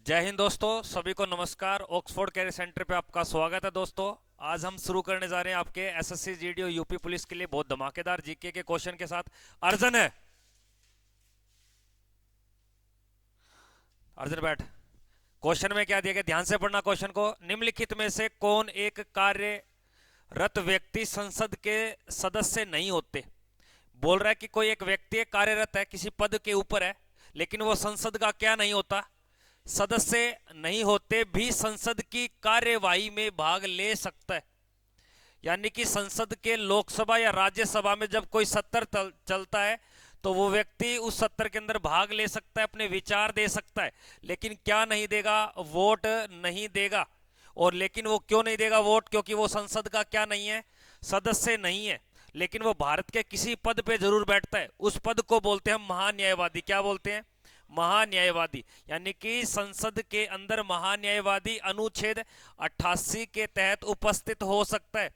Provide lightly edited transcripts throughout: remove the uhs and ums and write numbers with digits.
जय हिंद दोस्तों, सभी को नमस्कार। ऑक्सफोर्ड कैरियर सेंटर पे आपका स्वागत है। दोस्तों, आज हम शुरू करने जा रहे हैं आपके एसएससी जीडी और यूपी पुलिस के लिए बहुत धमाकेदार जीके के क्वेश्चन के साथ। अर्जन है, अर्जन बैठ। क्वेश्चन में क्या दिया गया, ध्यान से पढ़ना क्वेश्चन को। निम्नलिखित में से कौन एक कार्यरत व्यक्ति संसद के सदस्य नहीं होते। बोल रहा है कि कोई एक व्यक्ति कार्यरत है, किसी पद के ऊपर है, लेकिन वो संसद का क्या नहीं होता, सदस्य नहीं होते भी संसद की कार्यवाही में भाग ले सकता है। यानी कि संसद के लोकसभा या राज्यसभा में जब कोई सत्र चलता है तो वो व्यक्ति उस सत्र के अंदर भाग ले सकता है, अपने विचार दे सकता है, लेकिन क्या नहीं देगा, वोट नहीं देगा। और लेकिन वो क्यों नहीं देगा वोट, क्योंकि वो संसद का क्या नहीं है, सदस्य नहीं है। लेकिन वो भारत के किसी पद पे जरूर बैठता है, उस पद को बोलते हैं महान्यायवादी। क्या बोलते हैं? महान्यायवादी। यानी कि संसद के अंदर महान्यायवादी अनुच्छेद 88 के तहत उपस्थित हो सकता है,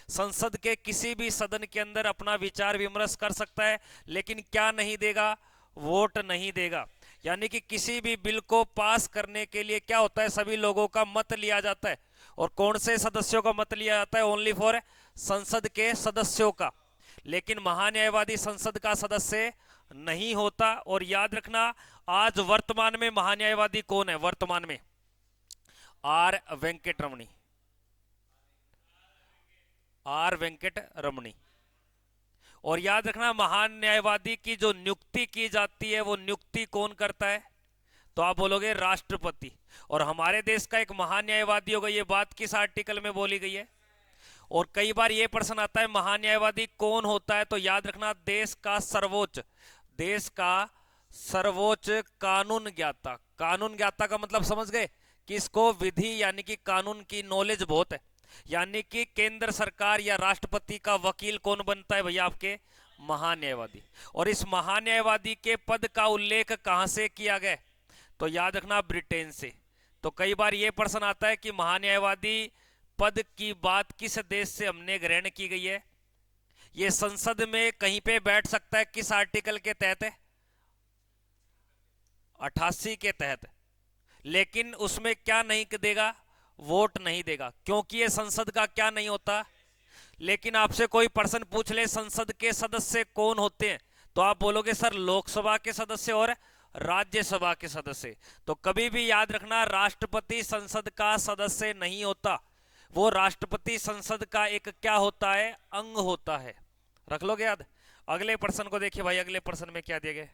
संसद के किसी भी सदन के अंदर अपना विचार विमर्श कर सकता है, लेकिन क्या नहीं देगा, वोट नहीं देगा। यानी कि किसी भी बिल को पास करने के लिए क्या होता है, सभी लोगों का मत लिया जाता है। और कौन से सदस्यों का मत लिया जाता है? ओनली फॉर संसद के सदस्यों का। लेकिन महान्यायवादी संसद का सदस्य नहीं होता। और याद रखना, आज वर्तमान में महान्यायवादी कौन है? वर्तमान में are Venkat Ramani, are Venkat रमणी। और याद रखना, महान न्यायवादी की जो नियुक्ति की जाती है वो नियुक्ति कौन करता है? तो आप बोलोगे राष्ट्रपति। और हमारे देश का एक महान न्यायवादी होगा, ये बात किस आर्टिकल में बोली गई है? और कई बार ये प्रश्न आता है महान न्यायवादी कौन होता है, तो याद रखना, देश का सर्वोच्च, देश का सर्वोच्च कानून ज्ञाता। कानून ज्ञाता का मतलब समझ गए कि इसको विधि यानी कि कानून की नॉलेज बहुत है। यानी कि केंद्र सरकार या राष्ट्रपति का वकील कौन बनता है भैया? आपके महान्यायवादी। और इस महान्यायवादी के पद का उल्लेख कहां से किया गया? तो याद रखना, ब्रिटेन से। तो कई बार यह प्रश्न आता है कि महान्यायवादी पद की बात किस देश से हमने ग्रहण की गई है। यह संसद में कहीं पे बैठ सकता है, किस आर्टिकल के तहत है? 88 के तहत। लेकिन उसमें क्या नहीं देगा, वोट नहीं देगा, क्योंकि ये संसद का क्या नहीं होता। लेकिन आपसे कोई पर्सन पूछ ले संसद के सदस्य कौन होते हैं, तो आप बोलोगे सर लोकसभा के सदस्य और राज्यसभा के सदस्य। तो कभी भी याद रखना, राष्ट्रपति संसद का सदस्य नहीं होता, वो राष्ट्रपति संसद का एक क्या होता है, अंग होता है। रख लोगे याद। अगले प्रश्न को देखिए भाई, अगले प्रश्न में क्या दिया गया,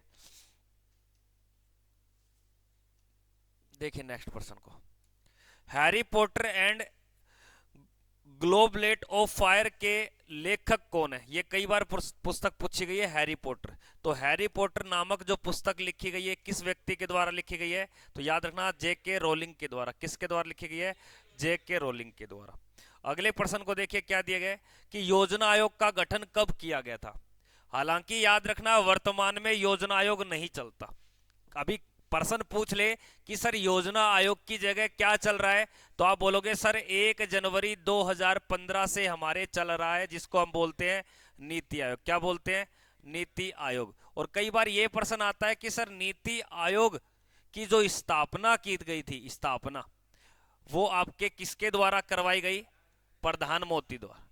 देखिए नेक्स्ट प्रश्न को। Harry Potter and goblet of fire के लेखक कौन है? ये कई बार पुस्तक पूछी गई है, हैरी पॉटर। तो हैरी पॉटर नामक जो पुस्तक लिखी गई है किस व्यक्ति के द्वारा लिखी गई है? तो याद रखना, जेके रोलिंग के द्वारा। किसके द्वारा लिखी गई है? जेके रोलिंग के द्वारा। अगले प्रश्न को देखिए क्या दिया गया कि योजना आयोग का गठन कब किया गया था। हालांकि याद रखना, वर्तमान में योजना आयोग नहीं चलता। अभी पर्सन पूछ ले कि सर योजना आयोग की जगह क्या चल रहा है, तो आप बोलोगे सर 1 जनवरी 2015 से हमारे चल रहा है, जिसको हम बोलते हैं नीति आयोग। क्या बोलते हैं? नीति आयोग। और कई बार यह प्रश्न आता है कि सर नीति आयोग की जो स्थापना की गई थी, स्थापना वो आपके किसके द्वारा करवाई गई? प्रधानमंत्री द्वारा।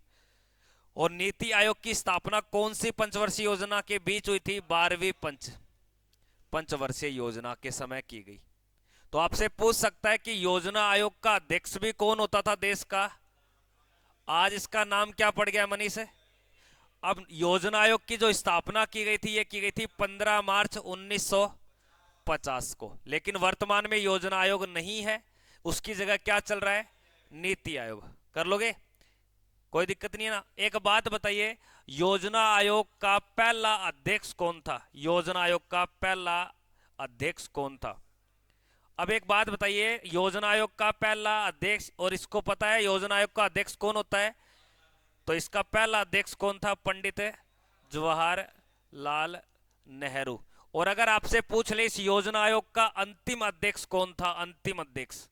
और नीति आयोग की स्थापना कौन सी पंचवर्षीय योजना के बीच हुई थी? 12वीं पंचवर्षीय योजना के समय की गई। तो आपसे पूछ सकता है कि योजना आयोग का अध्यक्ष भी कौन होता था देश का? आज इसका नाम क्या पड़ गया मनीष? अब योजना आयोग की जो स्थापना की गई थी, ये की गई थी 15 मार्च 1950 को। लेकिन वर्तमान में योजना आयोग नहीं है, उसकी जगह क्या चल रहा है? नीति आयोग। कर लोगे, कोई दिक्कत नहीं है ना। एक बात बताइए, योजना आयोग का पहला अध्यक्ष कौन था? योजना आयोग का पहला अध्यक्ष कौन था? अब एक बात बताइए, योजना आयोग का पहला अध्यक्ष, और इसको पता है योजना आयोग का अध्यक्ष कौन होता है? तो इसका पहला अध्यक्ष कौन था? पंडित जवाहरलाल नेहरू। और अगर आपसे पूछ ले इस योजना आयोग का अंतिम अध्यक्ष कौन था? अंतिम अध्यक्ष,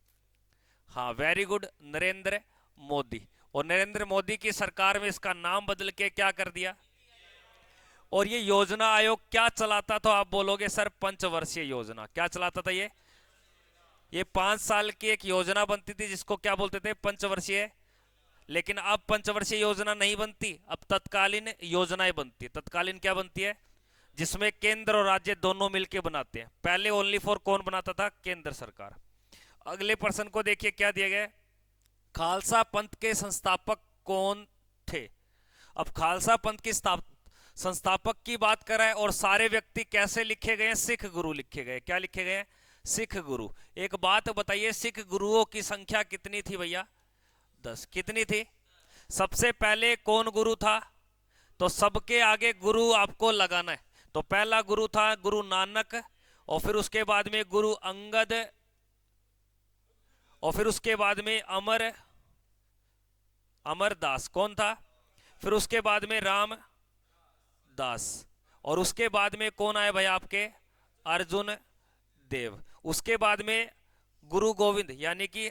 हाँ वेरी गुड, नरेंद्र मोदी। और नरेंद्र मोदी की सरकार में इसका नाम बदल के क्या कर दिया? और ये योजना आयोग क्या चलाता था? आप बोलोगे सर पंचवर्षीय योजना। क्या चलाता था ये? ये 5 साल की एक योजना बनती थी जिसको क्या बोलते थे, पंचवर्षीय। लेकिन अब पंचवर्षीय योजना नहीं बनती, अब तत्कालीन योजनाएं बनती है। तत्कालीन क्या बनती है, जिसमें केंद्र और राज्य दोनों मिलकर बनाते हैं। पहले ओनली फॉर कौन बनाता था, केंद्र सरकार। अगले प्रश्न को देखिए क्या दिया गया है, खालसा पंथ के संस्थापक कौन थे। अब खालसा पंथ की संस्थापक की बात करें और सारे व्यक्ति कैसे लिखे गए हैं, सिख गुरु लिखे गए। क्या लिखे गए हैं, सिख गुरु। एक बात बताइए, सिख गुरुओं की संख्या कितनी थी भैया, 10। कितनी थी, सबसे पहले कौन गुरु था, तो सबके आगे गुरु आपको लगाना है। तो पहला गुरु था गुरु नानक, और फिर उसके बाद में गुरु अंगद, और फिर उसके बाद में अमरदास। कौन था, फिर उसके बाद में राम दास, और उसके बाद में कौन आए भाई आपके, अर्जुन देव। उसके बाद में गुरु गोविंद यानी कि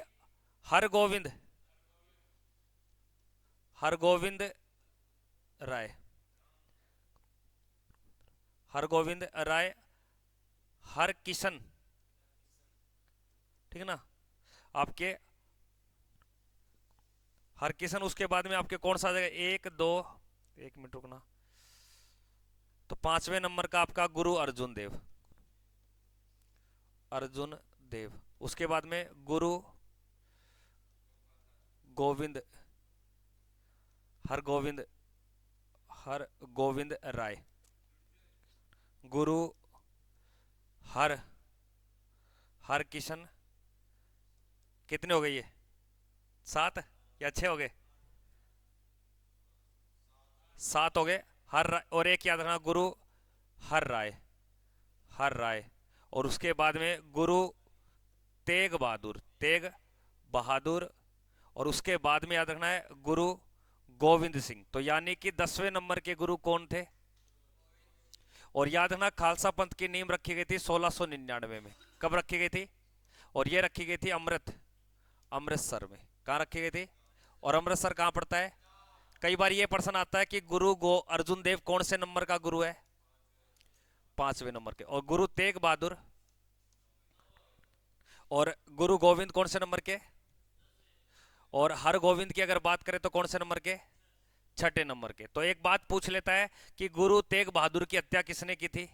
हरगोविंद राय, हरगोविंद राय, हरकिशन, ठीक है ना आपके हरकिशन। उसके बाद में आपके कौन सा आ जाएगा, 1 2, 1 मिनट रुकना, तो 5वें नंबर का आपका गुरु अर्जुन देव, अर्जुन देव। उसके बाद में गुरु गोविंद, हरगोविंद राय, गुरु हरकिशन। कितने हो गए ये, 7 या 6 हो गए, 7 हो गए। और एक याद रखना, गुरु हर राय। और उसके बाद में गुरु तेग बहादुर, और उसके बाद में याद रखना है गुरु गोविंद सिंह। तो यानी कि 10वें नंबर के गुरु कौन थे। और याद रखना, खालसा पंथ की नींव रखी गई थी 1699 में। कब रखी गई थी, और ये रखी गई थी अमृतसर में। कहाँ रखी गई थी, और अमृतसर कहाँ पड़ता है। कई बार ये प्रश्न आता है कि गुरु अर्जुन देव कौन से नंबर का गुरु है, 5वें नंबर के। और गुरु तेग बहादुर और गुरु गोविंद कौन से नंबर के, और हर गोविंद की अगर बात करें तो कौन से नंबर के, 6ठे नंबर के। तो एक बात पूछ लेता है कि गुरु तेग बहादुर की हत्या किसने की थी,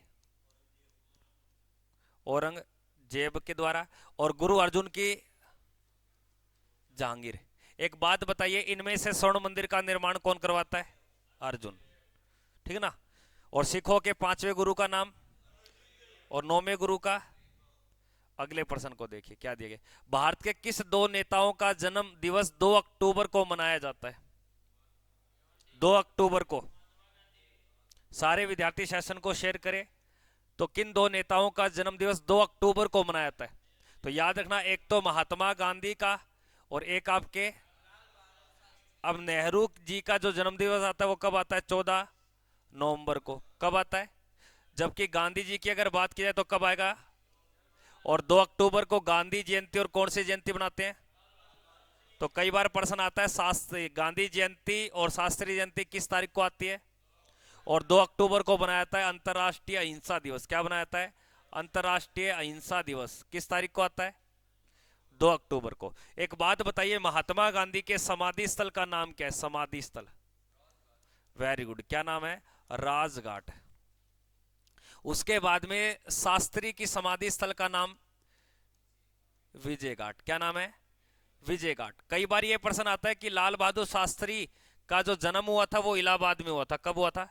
औरंगजेब के द्वारा। और गुरु अर्जुन की, जहांगीर। एक बात बताइए, इनमें से स्वर्ण मंदिर का निर्माण कौन करवाता है, अर्जुन, ठीक है ना। और सिखों के 5वें गुरु का नाम, और 9वें गुरु का। अगले प्रश्न को देखिए क्या दिया गया, भारत के किस 2 नेताओं का जन्म दिवस 2 अक्टूबर को मनाया जाता है, 2 अक्टूबर को। सारे विद्यार्थी सेशन को शेयर करें, तो किन 2 नेताओं का जन्म दिवस 2 अक्टूबर को मनाया जाता है। तो याद रखना, एक तो महात्मा गांधी का, और एक आपके, अब नेहरू जी का जो जन्म दिवस आता है वो कब आता है, 14 नवंबर को। कब आता है, जबकि गांधी जी की अगर बात की जाए तो कब आएगा, और 2 अक्टूबर को गांधी जयंती। और कौन सी जयंती बनाते हैं, तो कई बार प्रश्न आता है, शास्त्री गांधी जयंती और शास्त्री जयंती किस तारीख को आती है, और 2 अक्टूबर को बनाया जाता है अंतर्राष्ट्रीय अहिंसा दिवस। क्या बनाया जाता है, अंतर्राष्ट्रीय अहिंसा दिवस किस तारीख को आता है, 2 अक्टूबर को। एक बात बताइए, महात्मा गांधी के समाधि स्थल का नाम क्या है, समाधि स्थल, वेरी गुड, क्या नाम है, राजघाट। उसके बाद में शास्त्री की समाधि स्थल का नाम विजय घाट। क्या नाम है, विजय घाट। कई बार यह प्रश्न आता है कि लाल बहादुर शास्त्री का जो जन्म हुआ था वो इलाहाबाद में हुआ था। कब हुआ था,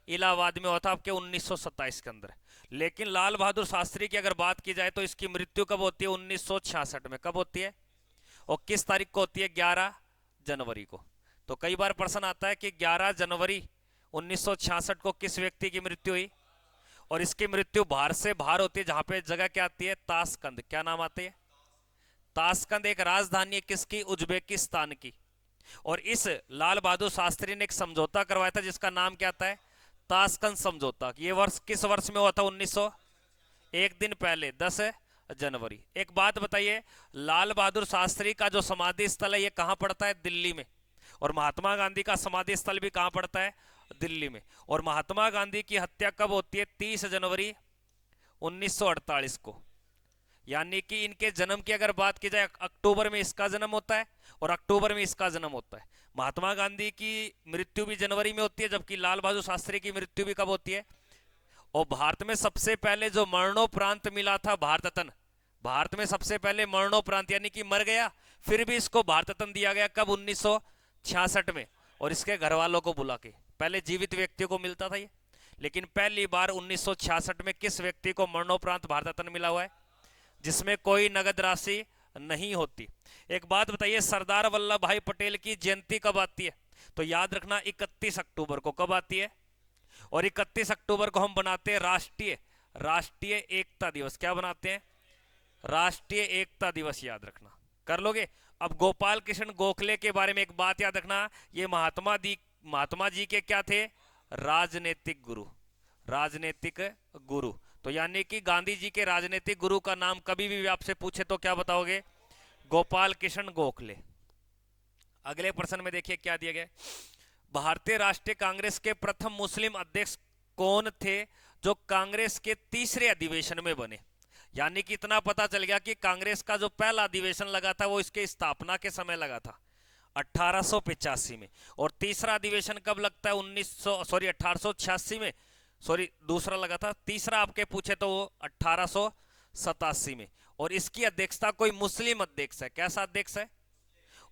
इलाहाबाद में हुआ था आपके 1927 के अंदर। लेकिन लाल बहादुर शास्त्री की अगर बात की जाए तो इसकी मृत्यु कब होती है, 1966 में। कब होती है, और किस तारीख को होती है, 11 जनवरी को। तो कई बार प्रश्न आता है कि 11 जनवरी 1966 को किस व्यक्ति की मृत्यु हुई, और इसकी मृत्यु बाहर से बाहर होती है, जहां पे जगह क्या आती है, ताशकंद। क्या नाम आती है, ताशकंद एक राजधानी है किसकी, उज्बेकिस्तान की। और इस लाल बहादुर शास्त्री ने एक समझौता करवाया था जिसका नाम क्या आता है, ताशकंद समझौता। ये वर्ष किस वर्ष में हुआ था, 1900, एक दिन पहले 10 जनवरी। एक बात बताइए, लाल बहादुर शास्त्री का जो समाधि स्थल है ये कहां पड़ता है, दिल्ली में। और महात्मा गांधी का समाधि स्थल भी कहां पड़ता है, दिल्ली में। और महात्मा गांधी की हत्या कब होती है, 30 जनवरी 1948 को। यानी कि इनके जन्म की अगर बात की जाए, अक्टूबर में इसका जन्म होता है और अक्टूबर में इसका जन्म होता है। महात्मा गांधी की मृत्यु भी जनवरी में होती है, जबकि लाल बहादुर शास्त्री की मृत्यु भी कब होती है। और भारत में सबसे पहले जो मरणोपरांत मिला था भारत रत्न, भारत में सबसे पहले मरणोपरांत यानी कि मर गया फिर भी इसको भारत रत्न दिया गया, कब, 1966 में, और इसके घर वालों को बुला के। पहले जीवित व्यक्तियों को मिलता था ये, लेकिन पहली बार 1966 में किस व्यक्ति को मरणोपरांत भारत रत्न मिला हुआ है, जिसमें कोई नगद राशि नहीं होती। एक बात बताइए, सरदार वल्लभ भाई पटेल की जयंती कब आती है, तो याद रखना 31 अक्टूबर को। कब आती है, और 31 अक्टूबर को हम बनाते हैं राष्ट्रीय राष्ट्रीय एकता दिवस। क्या बनाते हैं, राष्ट्रीय एकता दिवस, याद रखना, कर लोगे। अब गोपाल कृष्ण गोखले के बारे में एक बात याद रखना, ये महात्मा जी के क्या थे, राजनीतिक गुरु, राजनीतिक गुरु। तो यानी कि गांधी जी के राजनीतिक गुरु का नाम कभी भी आपसे पूछे तो क्या बताओगे, गोपाल कृष्ण गोखले। अगले प्रश्न में देखिए क्या दिया गया, भारतीय राष्ट्रीय कांग्रेस के प्रथम मुस्लिम अध्यक्ष कौन थे जो कांग्रेस के तीसरे अधिवेशन में बने। यानी कि इतना पता चल गया कि कांग्रेस का जो पहला अधिवेशन लगा था वो इसके स्थापना के समय लगा था 1885 में, और तीसरा अधिवेशन कब लगता है, 1886 में, दूसरा लगा था, तीसरा आपके पूछे तो वो 1887 में। और इसकी अध्यक्षता कोई मुस्लिम अध्यक्ष है, कैसा अध्यक्ष है,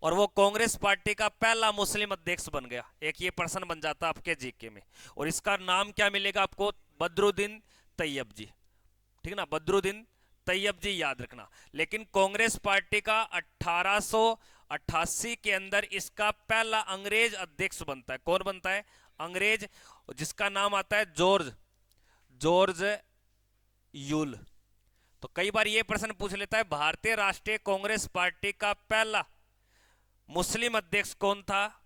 और वो कांग्रेस पार्टी का पहला मुस्लिम अध्यक्ष बन गया। एक ये प्रश्न बन जाता आपके जीके में, और इसका नाम क्या मिलेगा आपको, बदरुद्दीन तैयब जी, ठीक ना, बदरुद्दीन तैयब जी, याद रखना। लेकिन कांग्रेस पार्टी का 1888 के अंदर इसका पहला अंग्रेज अध्यक्ष बनता है। कौन बनता है, अंग्रेज, जिसका नाम आता है जॉर्ज यूल। तो कई बार ये प्रश्न पूछ लेता है, भारतीय राष्ट्रीय कांग्रेस पार्टी का पहला मुस्लिम अध्यक्ष कौन था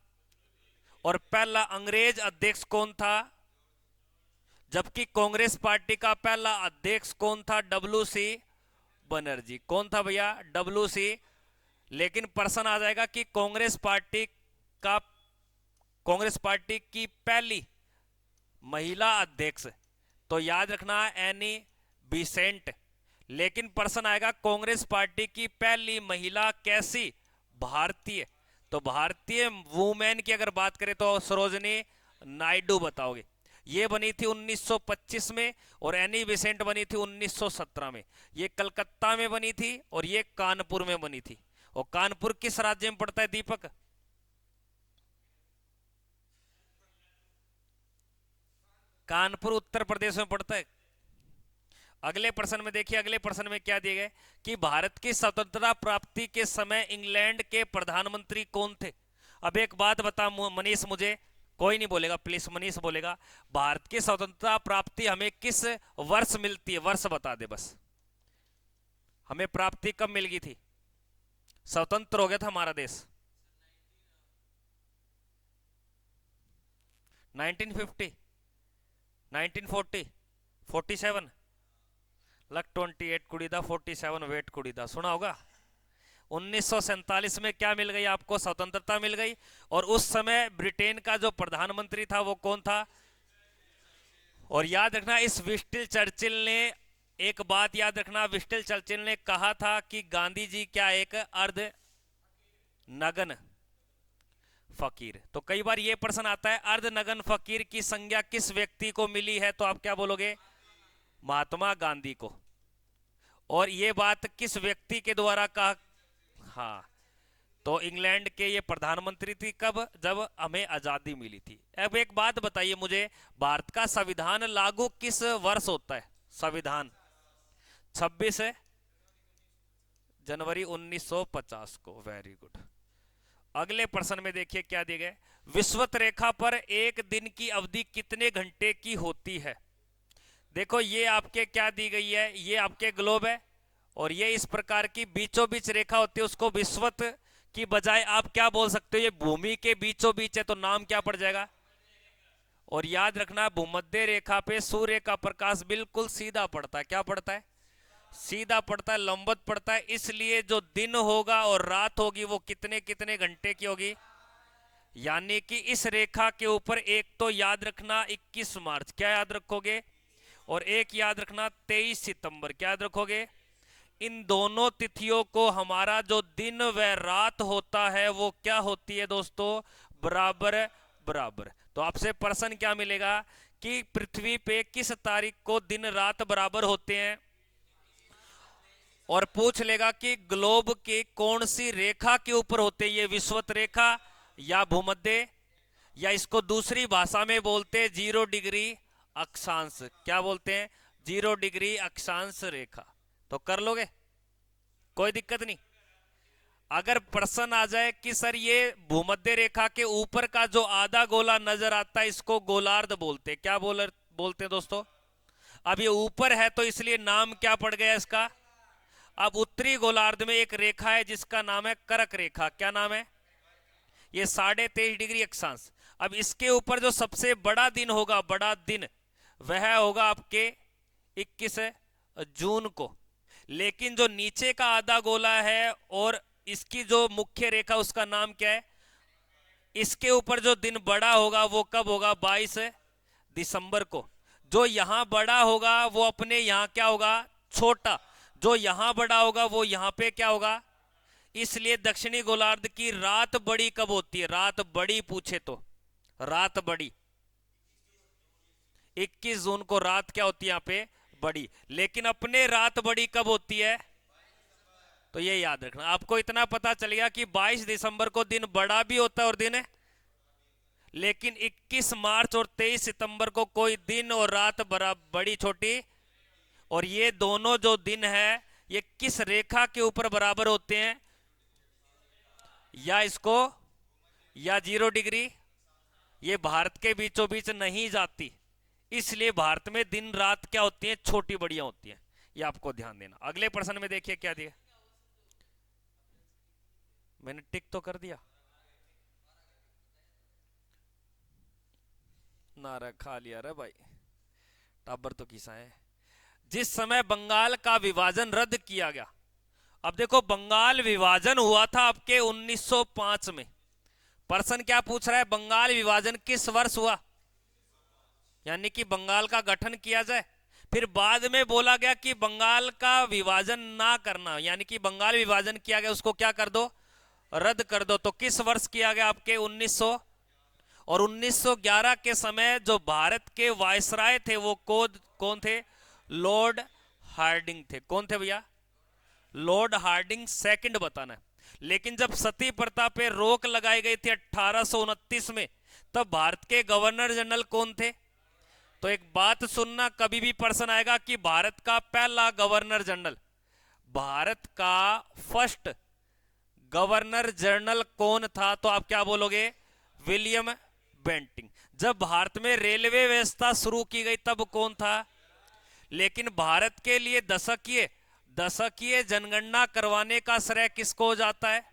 और पहला अंग्रेज अध्यक्ष कौन था, जबकि कांग्रेस पार्टी का पहला अध्यक्ष कौन था, डब्ल्यू.सी. बनर्जी। कौन था भैया, डब्ल्यू.सी. लेकिन प्रश्न आ जाएगा कि कांग्रेस पार्टी की पहली महिला अध्यक्ष, तो याद रखना एनी बिसेंट। लेकिन प्रश्न आएगा कांग्रेस पार्टी की पहली महिला कैसी, भारतीय। तो भारतीय वुमेन की अगर बात करें तो सरोजनी नायडू बताओगे। ये बनी थी 1925 में और एनी बेसेंट बनी थी 1917 में। ये कलकत्ता में बनी थी और ये कानपुर में बनी थी। और कानपुर किस राज्य में पड़ता है दीपक, कानपुर उत्तर प्रदेश में पड़ता है। अगले प्रश्न में देखिए, अगले प्रश्न में क्या दिए गए कि भारत की स्वतंत्रता प्राप्ति के समय इंग्लैंड के प्रधानमंत्री कौन थे। अब एक बात बता मनीष, मुझे कोई नहीं बोलेगा, प्लीज मनीष बोलेगा, भारत की स्वतंत्रता प्राप्ति हमें किस वर्ष मिलती है, वर्ष बता दे बस, हमें प्राप्ति कब मिल गई थी, स्वतंत्र हो गया था हमारा देश। 1950, 1940, 47, लक 28 कुड़ी दा 47 वेट कुड़ी दा, सुना होगा। 1947 में क्या मिल गई आपको, स्वतंत्रता मिल गई। और उस समय ब्रिटेन का जो प्रधानमंत्री था वो कौन था, और याद रखना इस विस्टन चर्चिल ने एक बात याद रखना, विस्टन चर्चिल ने कहा था कि गांधी जी क्या एक अर्ध नग्न फकीर। तो कई बार ये प्रश्न आता है अर्ध नग्न फकीर की संज्ञा किस व्यक्ति को मिली है, तो आप क्या बोलोगे, महात्मा गांधी को। और ये बात किस व्यक्ति के द्वारा कहा, हाँ, तो इंग्लैंड के ये प्रधानमंत्री थी, कब, जब हमें आजादी मिली थी। अब एक बात बताइए मुझे, भारत का संविधान लागू किस वर्ष होता है, संविधान 26 जनवरी 1950 को, वेरी गुड। अगले प्रश्न में देखिए क्या दिए गए, विषुवत रेखा पर एक दिन की अवधि कितने घंटे की होती है। देखो ये आपके क्या दी गई है, ये आपके ग्लोब है और ये इस प्रकार की बीचों बीच रेखा होती है, उसको विषुवत की बजाय आप क्या बोल सकते हो, ये भूमि के बीचों बीच है तो नाम क्या पड़ जाएगा। और याद रखना भूमध्य रेखा पे सूर्य का प्रकाश बिल्कुल सीधा पड़ता है, क्या पड़ता है, सीधा पड़ता है, लंबवत पड़ता है। इसलिए जो दिन होगा और रात होगी वो कितने कितने घंटे की होगी, यानी कि इस रेखा के ऊपर एक तो याद रखना 21 मार्च, क्या याद रखोगे, और एक याद रखना 23 सितंबर, क्या याद रखोगे, इन दोनों तिथियों को हमारा जो दिन व रात होता है वो क्या होती है दोस्तों, बराबर बराबर। तो आपसे प्रश्न क्या मिलेगा कि पृथ्वी पे किस तारीख को दिन रात बराबर होते हैं, और पूछ लेगा कि ग्लोब की कौन सी रेखा के ऊपर होते हैं, ये विषुवत रेखा या भूमध्य, या इसको दूसरी भाषा में बोलते हैं 0 डिग्री अक्षांश। क्या बोलते हैं, 0 डिग्री अक्षांश रेखा। तो कर लोगे, कोई दिक्कत नहीं। अगर प्रश्न आ जाए कि सर ये भूमध्य रेखा के ऊपर का जो आधा गोला नजर आता है इसको गोलार्ध बोलते हैं, क्या बोलते हैं दोस्तों। अब ये ऊपर है तो इसलिए नाम क्या पड़ गया इसका। अब उत्तरी गोलार्ध में एक रेखा है जिसका नाम है कर्क रेखा। क्या नाम है, ये 23.5 डिग्री अक्षांश। अब इसके ऊपर जो सबसे बड़ा दिन होगा, बड़ा दिन, वह होगा आपके 21 जून को। लेकिन जो नीचे का आधा गोला है और इसकी जो मुख्य रेखा उसका नाम क्या है, इसके ऊपर जो दिन बड़ा होगा वो कब होगा, 22 दिसंबर को। जो यहां बड़ा होगा वो अपने यहां क्या होगा, छोटा। जो यहां बड़ा होगा वो यहां पे क्या होगा। इसलिए दक्षिणी गोलार्ध की रात बड़ी कब होती है, रात बड़ी पूछे तो रात बड़ी 21 जून को रात क्या होती है यहां पे, बड़ी। लेकिन अपने रात बड़ी कब होती है, तो ये याद रखना। आपको इतना पता चलेगा कि 22 दिसंबर को दिन बड़ा भी होता है और दिन है, लेकिन 21 मार्च और 23 सितंबर को कोई दिन और रात बड़ी छोटी। और ये दोनों जो दिन है ये किस रेखा के ऊपर बराबर होते हैं, या इसको या 0 डिग्री, ये भारत के बीचों बीच नहीं जाती, इसलिए भारत में दिन रात क्या होती है, छोटी बड़ियां होती हैं। ये आपको ध्यान देना। अगले प्रश्न में देखिए क्या दिया, मैंने टिक तो कर दिया, नारा खा लिया रे भाई, टाबर तो किसा है। जिस समय बंगाल का विभाजन रद्द किया गया, अब देखो बंगाल विभाजन हुआ था आपके 1905 में। प्रश्न क्या पूछ रहा है, बंगाल विभाजन किस वर्ष हुआ, यानी कि बंगाल का गठन किया जाए। फिर बाद में बोला गया कि बंगाल का विभाजन ना करना, यानी कि बंगाल विभाजन किया गया उसको क्या कर दो, रद्द कर दो। तो किस वर्ष किया गया आपके 1900। और 1911 के समय जो भारत के वायसराय थे वो कौन थे, लॉर्ड हार्डिंग थे। कौन थे भैया, लॉर्ड हार्डिंग सेकंड बताना है। लेकिन जब सती प्रथा पे रोक लगाई गई थी 1829 में, तब भारत के गवर्नर जनरल कौन थे। तो एक बात सुनना, कभी भी प्रश्न आएगा कि भारत का पहला गवर्नर जनरल, भारत का फर्स्ट गवर्नर जनरल कौन था, तो आप क्या बोलोगे, विलियम बेंटिंग। जब भारत में रेलवे व्यवस्था शुरू की गई तब कौन था। लेकिन भारत के लिए दशकीय जनगणना करवाने का श्रेय किसको जाता है,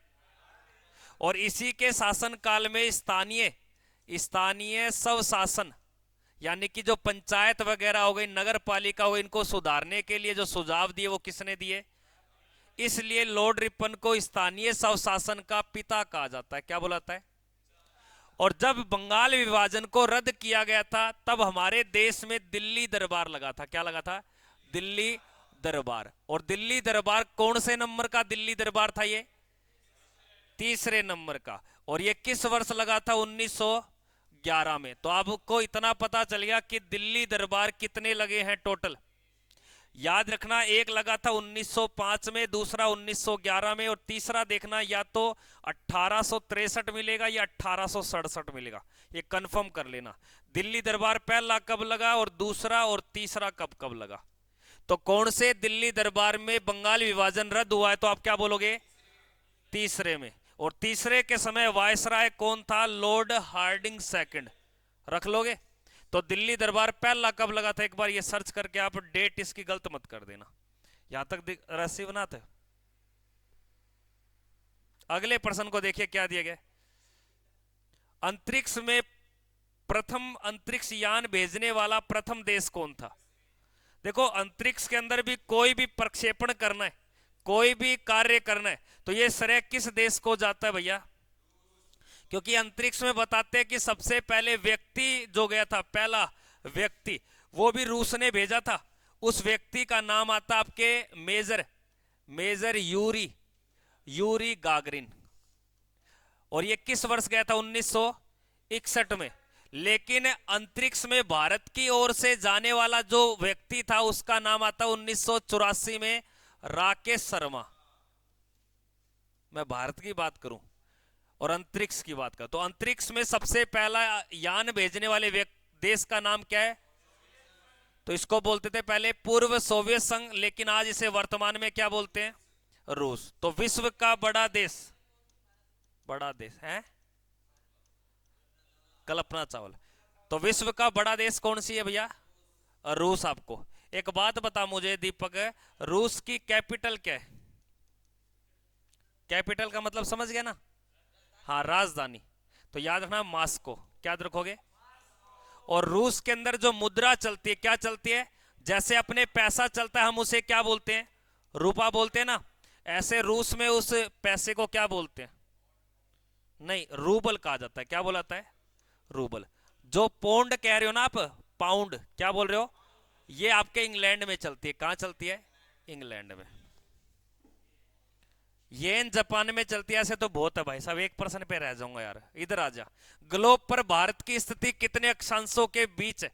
और इसी के शासनकाल में स्थानीय स्वशासन, यानी कि जो पंचायत वगैरह हो गई, नगर पालिका हो गई, इनको सुधारने के लिए जो सुझाव दिए वो किसने दिए। इसलिए लॉर्ड रिपन को स्थानीय स्वशासन का पिता कहा जाता है। क्या बोलाता है। और जब बंगाल विभाजन को रद्द किया गया था तब हमारे देश में दिल्ली दरबार लगा था। क्या लगा था, दिल्ली दरबार। और दिल्ली दरबार कौन से नंबर का दिल्ली दरबार था, ये 3रे नंबर का। और ये किस वर्ष लगा था, 1911 में। तो आपको इतना पता चल गया कि दिल्ली दरबार कितने लगे हैं टोटल। याद रखना, एक लगा था 1905 में, दूसरा 1911 में, और तीसरा देखना या तो 1863 मिलेगा या 1867 मिलेगा, ये कंफर्म कर लेना। दिल्ली दरबार पहला कब लगा और दूसरा और तीसरा कब लगा। तो कौन से दिल्ली दरबार में बंगाल विभाजन रद्द हुआ है, तो आप क्या बोलोगे, 3रे में। और 3रे के समय वायसराय कौन था, लॉर्ड हार्डिंग सेकंड। रख लोगे। तो दिल्ली दरबार पहला कब लगा था, एक बार ये सर्च करके आप डेट इसकी गलत मत कर देना। यहां तक रस्सी बनाते। अगले प्रश्न को देखिए क्या दिया गया। अंतरिक्ष में प्रथम अंतरिक्ष यान भेजने वाला प्रथम देश कौन था। देखो अंतरिक्ष के अंदर भी कोई भी प्रक्षेपण करना है, कोई भी कार्य करना है, तो ये श्रेय किस देश को जाता है भैया। क्योंकि अंतरिक्ष में बताते हैं कि सबसे पहले व्यक्ति जो गया था, पहला व्यक्ति, वो भी रूस ने भेजा था। उस व्यक्ति का नाम आता आपके major major Yuri Yuri Gagarin. और ये किस वर्ष गया था? 1961 में। लेकिन अंतरिक्ष में भारत की ओर से जाने वाला जो व्यक्ति था उसका नाम आता 1984 में, राकेश शर्मा। मैं भारत की बात करूं और अंतरिक्ष की बात करूं तो अंतरिक्ष में सबसे पहला यान भेजने वाले देश का नाम क्या है? तो इसको बोलते थे पहले पूर्व सोवियत संघ, लेकिन आज इसे वर्तमान में क्या बोलते हैं? रूस। तो विश्व का बड़ा देश है कल्पना चावला। तो विश्व का बड़ा देश कौन सी है भैया? रूस। आपको एक बात बता मुझे दीपक, रूस की कैपिटल क्या है? कैपिटल का मतलब समझ गया ना? हाँ, राजधानी। तो याद रखना मॉस्को, क्या याद रखोगे? और रूस के अंदर जो मुद्रा चलती है, क्या चलती है? जैसे अपने पैसा चलता है हम उसे क्या बोलते हैं? रुपया बोलते हैं ना। ऐसे रूस में उस पैसे को क्या बोलते हैं? नहीं, रूबल कहा जाता है। क्या बोला जाता है? रूबल। जो पौंड कह रहे हो ना आप, पाउंड, क्या बोल रहे हो? ये आपके इंग्लैंड में चलती है। कहां चलती है? इंग्लैंड में। येन जापान में चलती है। ऐसे तो बहुत है भाई साहब, 1% पे रह जाऊंगा यार। इधर आ जा। ग्लोब पर भारत की स्थिति कितने अक्षांशों के बीच है?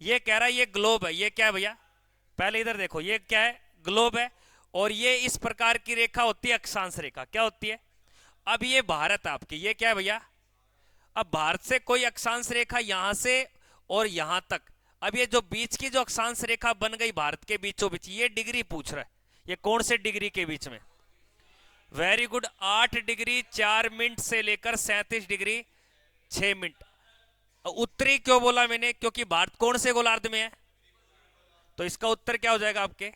ये कह रहा है ये ग्लोब है। ये क्या है भैया? पहले इधर देखो, ये क्या है? ग्लोब है। और ये इस प्रकार की रेखा होती है अक्षांश रेखा। क्या होती है? अब ये भारत आपकी, ये क्या है भैया? अब भारत से कोई अक्षांश रेखा यहां से और यहां तक, अब ये जो बीच की जो अक्षांश रेखा बन गई भारत के बीचों बीच, ये डिग्री पूछ रहा है। ये कौन से डिग्री के बीच में? वेरी गुड, 8 डिग्री 4 मिनट से लेकर 37 डिग्री 6 मिनट। उत्तरी क्यों बोला मैंने? क्योंकि भारत कौन से गोलार्ध में है? तो इसका उत्तर क्या हो जाएगा आपके?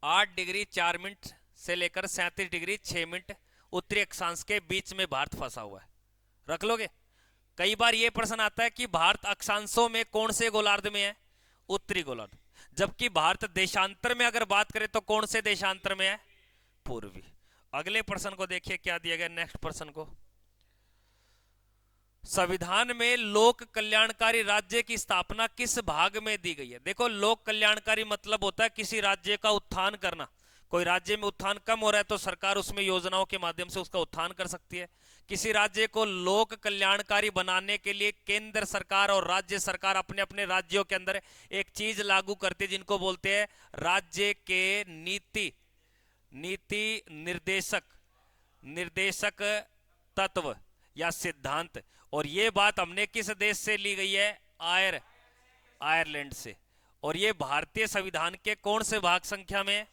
8 डिग्री 4 मिनट से लेकर 37 डिग्री 6 मिनट उत्तरी अक्षांश के बीच में भारत फंसा हुआ है। रख लोगे? कई बार यह प्रश्न आता है कि भारत अक्षांशों में कौन से गोलार्ध में है? उत्तरी गोलार्ध। जबकि भारत देशांतर में अगर बात करें तो कौन से देशांतर में है? पूर्वी। अगले प्रश्न को देखिए क्या दिया गया। नेक्स्ट प्रश्न को, संविधान में लोक कल्याणकारी राज्य की स्थापना किस भाग में दी गई है? देखो, लोक कल्याणकारी मतलब होता है किसी राज्य का उत्थान करना। कोई राज्य में उत्थान कम हो रहा है तो सरकार उसमें योजनाओं के माध्यम से उसका उत्थान कर सकती है। किसी राज्य को लोक कल्याणकारी बनाने के लिए केंद्र सरकार और राज्य सरकार अपने अपने राज्यों के अंदर एक चीज लागू करती है जिनको बोलते हैं राज्य के नीति निर्देशक तत्व या सिद्धांत। और ये बात हमने किस देश से ली गई है? आयरलैंड से। और ये भारतीय संविधान के कौन से भाग संख्या में?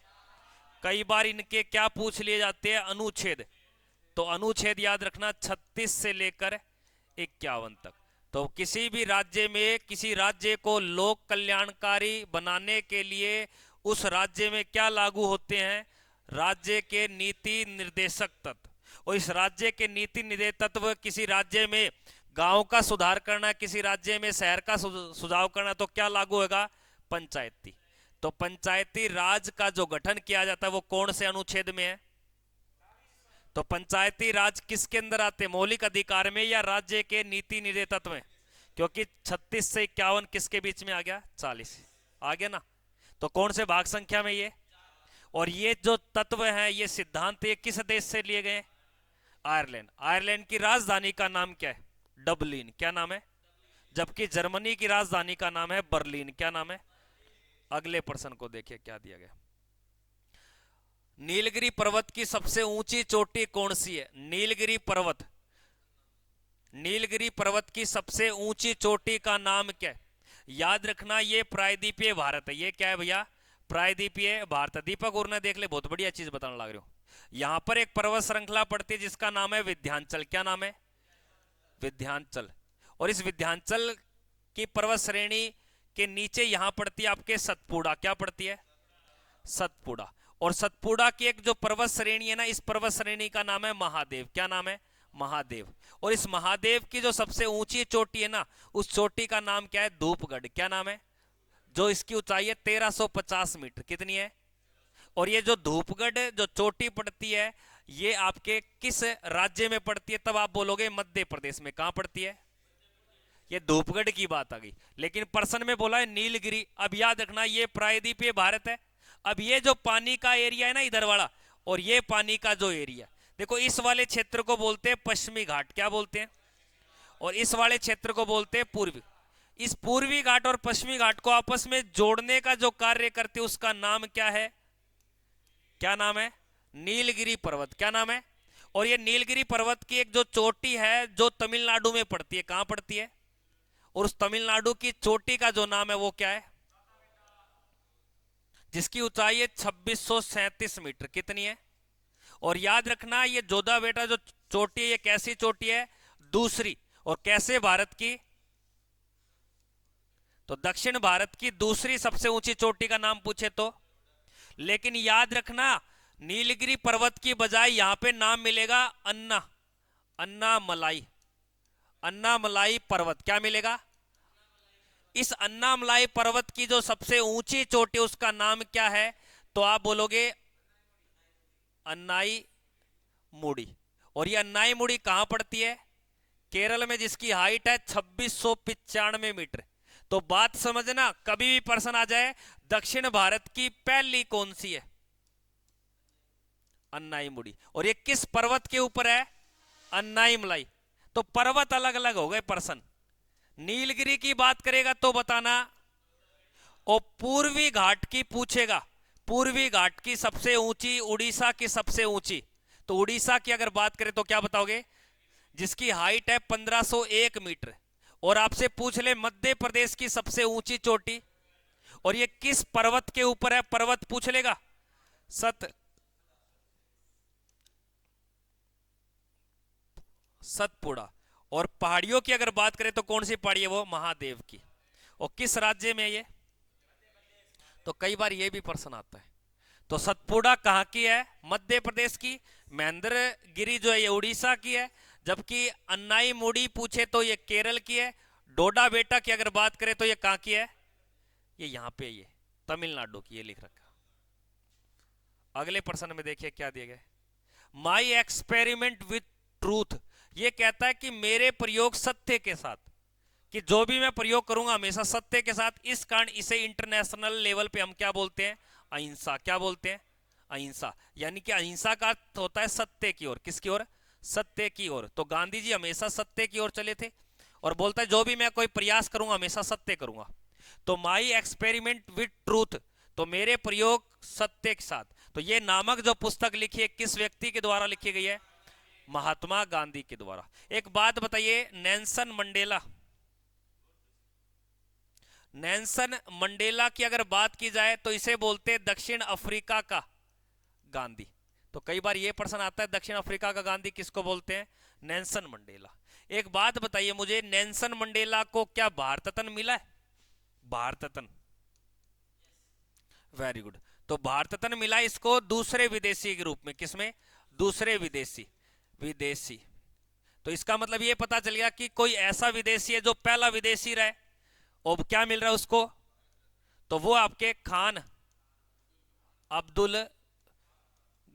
कई बार इनके क्या पूछ लिए जाते हैं? अनुच्छेद। तो अनुच्छेद याद रखना 36 से लेकर 51 तक। तो किसी भी राज्य में किसी राज्य को लोक कल्याणकारी बनाने के लिए उस राज्य में क्या लागू होते हैं? राज्य के नीति निर्देशक तत्व। और इस राज्य के नीति निर्देशक तत्व, किसी राज्य में गांव का सुधार करना, किसी राज्य में शहर का सुधार करना, तो क्या लागू होगा? पंचायती। तो पंचायती राज का जो गठन किया जाता है वो कौन से अनुच्छेद में है? तो पंचायती राज किसके अंदर आते हैं? मौलिक अधिकार में या राज्य के नीति निर्देशक तत्व में? क्योंकि 36 से 51 किसके बीच में आ गया? 40 आ गया ना। तो कौन से भाग संख्या में ये? और ये जो तत्व हैं, ये सिद्धांत, ये किस देश से लिए गए? आयरलैंड। आयरलैंड की राजधानी का नाम क्या है? डबलिन। क्या नाम है? जबकि जर्मनी की राजधानी का नाम है बर्लिन। क्या नाम है? अगले प्रश्न को देखिए क्या दिया गया। नीलगिरी पर्वत की सबसे ऊंची चोटी कौन सी है? नीलगिरी पर्वत की सबसे ऊंची चोटी का नाम क्या है? याद रखना ये प्रायद्वीपीय भारत है। ये क्या है भैया? प्रायद्वीपीय भारत। दीपक और ने देख ले, बहुत बढ़िया चीज बताने लग रहे हो। यहां पर एक पर्वत श्रृंखला पड़ती है जिसका नाम है विंध्याचल। क्या नाम है? विंध्याचल। और इस विंध्याचल की पर्वत श्रेणी के नीचे यहां पड़ती है आपके सतपुड़ा। क्या पड़ती है? सतपुड़ा। और सतपुड़ा की एक जो पर्वत श्रेणी है ना, इस पर्वत श्रेणी का नाम है महादेव। क्या नाम है? महादेव। और इस महादेव की जो सबसे ऊंची चोटी है ना, उस चोटी का नाम क्या है? धूपगढ़। क्या नाम है? जो इसकी ऊंचाई है 1350 मीटर। कितनी है? और ये जो धूपगढ़ जो चोटी पड़ती है, ये आपके किस राज्य में पड़ती है? तब आप बोलोगे मध्य प्रदेश में। कहां पड़ती है? ये धूपगढ़ की बात आ गई, लेकिन प्रश्न में बोला है नीलगिरी। अब याद रखना ये प्रायद्वीपीय भारत है। अब ये जो पानी का एरिया है ना इधर वाला, और ये पानी का जो एरिया, देखो इस वाले क्षेत्र को बोलते हैं पश्चिमी घाट, क्या बोलते हैं, और इस वाले क्षेत्र को बोलते हैं पूर्वी। इस पूर्वी घाट और पश्चिमी घाट को आपस में जोड़ने का जो कार्य करते हैं उसका नाम क्या है, क्या नाम है, नीलगिरी पर्वत। क्या नाम है? और ये नीलगिरी पर्वत की एक जो चोटी है जो तमिलनाडु में पड़ती है, कहां पड़ती है, और उस तमिलनाडु की चोटी का जो नाम है वो क्या है, जिसकी ऊंचाई है 2637 मीटर। कितनी है? और याद रखना ये जोधा बेटा जो चोटी है ये कैसी चोटी है, दूसरी, और कैसे भारत की, तो दक्षिण भारत की दूसरी सबसे ऊंची चोटी का नाम पूछे तो। लेकिन याद रखना नीलगिरी पर्वत की बजाय यहां पे नाम मिलेगा अन्नामलाई, अन्नामलाई पर्वत। क्या मिलेगा? इस अन्नामलाई पर्वत की जो सबसे ऊंची चोटी उसका नाम क्या है, तो आप बोलोगे अन्नाई मुड़ी। और ये अन्नाई मुड़ी कहां पड़ती है? केरल में, जिसकी हाइट है 2695 मीटर। तो बात समझना, कभी भी प्रश्न आ जाए दक्षिण भारत की पहली कौन सी है, अन्नाई मुड़ी। और ये किस पर्वत के ऊपर है? अन्नाई मलाई। तो पर्वत अलग अलग हो गए प्रश्न। नीलगिरी की बात करेगा तो बताना, और पूर्वी घाट की पूछेगा, पूर्वी घाट की सबसे ऊंची, उड़ीसा की सबसे ऊंची, तो उड़ीसा की अगर बात करें तो क्या बताओगे, जिसकी हाइट है 1501 मीटर। और आपसे पूछ ले मध्य प्रदेश की सबसे ऊंची चोटी, और ये किस पर्वत के ऊपर है, पर्वत पूछ लेगा, सतपुड़ा। और पहाड़ियों की अगर बात करें तो कौन सी पहाड़ी है, वो महादेव की। और किस राज्य में ये, तो कई बार ये भी प्रश्न आता है। तो सतपुड़ा कहां की है? मध्य प्रदेश की। महेंद्रगिरी जो है ये उड़ीसा की है, जबकि अन्नाई मुड़ी पूछे तो ये केरल की है। डोडा बेटा की अगर बात करें तो ये कहां की है, ये यहां पे, ये तमिलनाडु की, ये लिख रखा। अगले प्रश्न में देखिए क्या दिया गया, माई एक्सपेरिमेंट विथ ट्रूथ। ये कहता है कि मेरे प्रयोग सत्य के साथ, कि जो भी मैं प्रयोग करूंगा हमेशा सत्य के साथ। इस कारण इसे इंटरनेशनल लेवल पे हम क्या बोलते हैं, अहिंसा। क्या बोलते हैं? अहिंसा। यानी कि अहिंसा का अर्थ होता है सत्य की ओर। किसकी ओर? सत्य की ओर। तो गांधी जी हमेशा सत्य की ओर चले थे, और बोलता है जो भी मैं कोई प्रयास करूंगा हमेशा सत्य करूंगा। तो माई एक्सपेरिमेंट विथ ट्रूथ, तो मेरे प्रयोग सत्य के साथ। तो ये नामक जो पुस्तक लिखी है किस व्यक्ति के द्वारा लिखी गई है? महात्मा गांधी के द्वारा। एक बात बताइए, नेल्सन मंडेला, नेल्सन मंडेला की अगर बात की जाए तो इसे बोलते हैं दक्षिण अफ्रीका का गांधी। तो कई बार यह प्रश्न आता है दक्षिण अफ्रीका का गांधी किसको बोलते हैं? Nelson Mandela. एक बात बताइए मुझे, नेल्सन मंडेला को क्या भारत रत्न मिला है? Bharat Ratna, very good. तो भारत रत्न मिला इसको दूसरे विदेशी के रूप में। किसमें? दूसरे विदेशी, विदेशी। तो इसका मतलब ये पता चल गया कि कोई ऐसा विदेशी है जो पहला विदेशी रहे, और क्या मिल रहा है उसको, तो वो आपके खान अब्दुल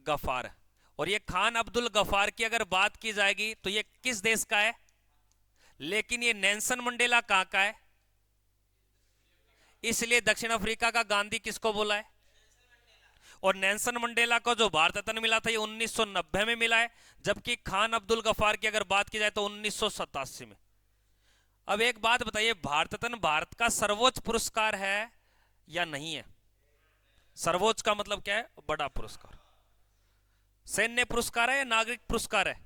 गफार। और ये खान अब्दुल गफार की अगर बात की जाएगी तो ये किस देश का है? लेकिन ये नेल्सन मंडेला कहां का है? इसलिए दक्षिण अफ्रीका का गांधी किसको बोला है? और नेल्सन मंडेला को जो भारत रत्न मिला था ये 1990 में मिला है, जबकि खान अब्दुल गफार की अगर बात की जाए तो 1987 में। अब एक बात बताइए, भारत रत्न भारत का सर्वोच्च पुरस्कार है या नहीं है? सर्वोच्च का मतलब क्या है? बड़ा पुरस्कार। सैन्य पुरस्कार है या नागरिक पुरस्कार है?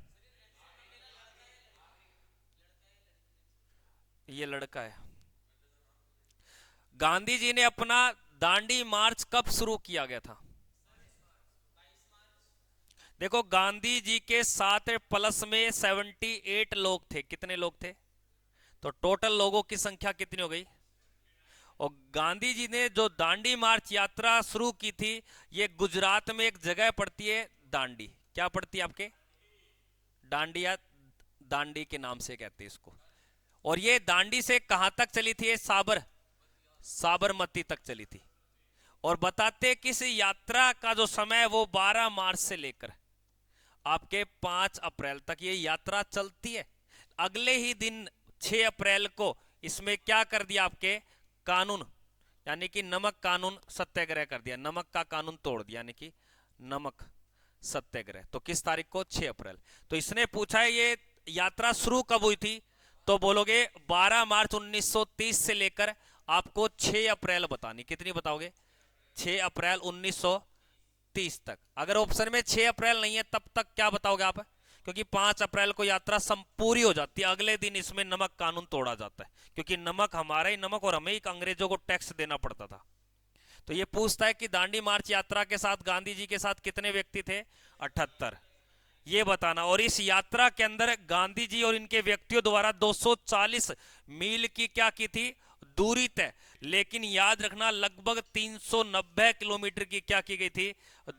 ये लड़का है। गांधी जी ने अपना दांडी मार्च कब शुरू किया गया था? देखो गांधी जी के साथ प्लस में 78 लोग थे। कितने लोग थे? तो टोटल लोगों की संख्या कितनी हो गई? और गांधी जी ने जो दांडी मार्च यात्रा शुरू की थी, ये गुजरात में एक जगह पड़ती है दांडी। क्या पड़ती है आपके? डांडिया, दांडी के नाम से कहते हैं इसको। और ये दांडी से कहां तक चली थी? साबरमती तक चली थी। और बताते किस यात्रा का जो समय वो 12 मार्च से लेकर आपके 5 अप्रैल तक ये यात्रा चलती है। अगले ही दिन 6 अप्रैल को इसमें क्या कर दिया आपके कानून, यानी कि नमक कानून सत्याग्रह कर दिया, नमक का कानून तोड़ दिया, यानी कि नमक सत्याग्रह। तो किस तारीख को? 6 अप्रैल। तो इसने पूछा है ये यात्रा शुरू कब हुई थी, तो बोलोगे 12 मार्च 1930 से लेकर आपको 6 अप्रैल बतानी। कितनी बताओगे? 6 अप्रैल 1930 तक। अगर ऑप्शन में 6 अप्रैल नहीं है तब तक क्या बताओगे आप? क्योंकि 5 अप्रैल को यात्रा पूरी हो जाती है, अगले दिन इसमें नमक कानून तोड़ा जाता है, क्योंकि नमक हमारा ही नमक और हमें ही अंग्रेजों को टैक्स देना पड़ता था। तो ये पूछता है कि दांडी मार्च यात्रा के साथ गांधी जी के साथ कितने व्यक्ति थे? 78, ये बताना। और इस यात्रा के अंदर गांधी जी और इनके व्यक्तियों द्वारा 240 मील की क्या की थी? दूरी तय। लेकिन याद रखना लगभग 390 किलोमीटर की क्या की गई थी?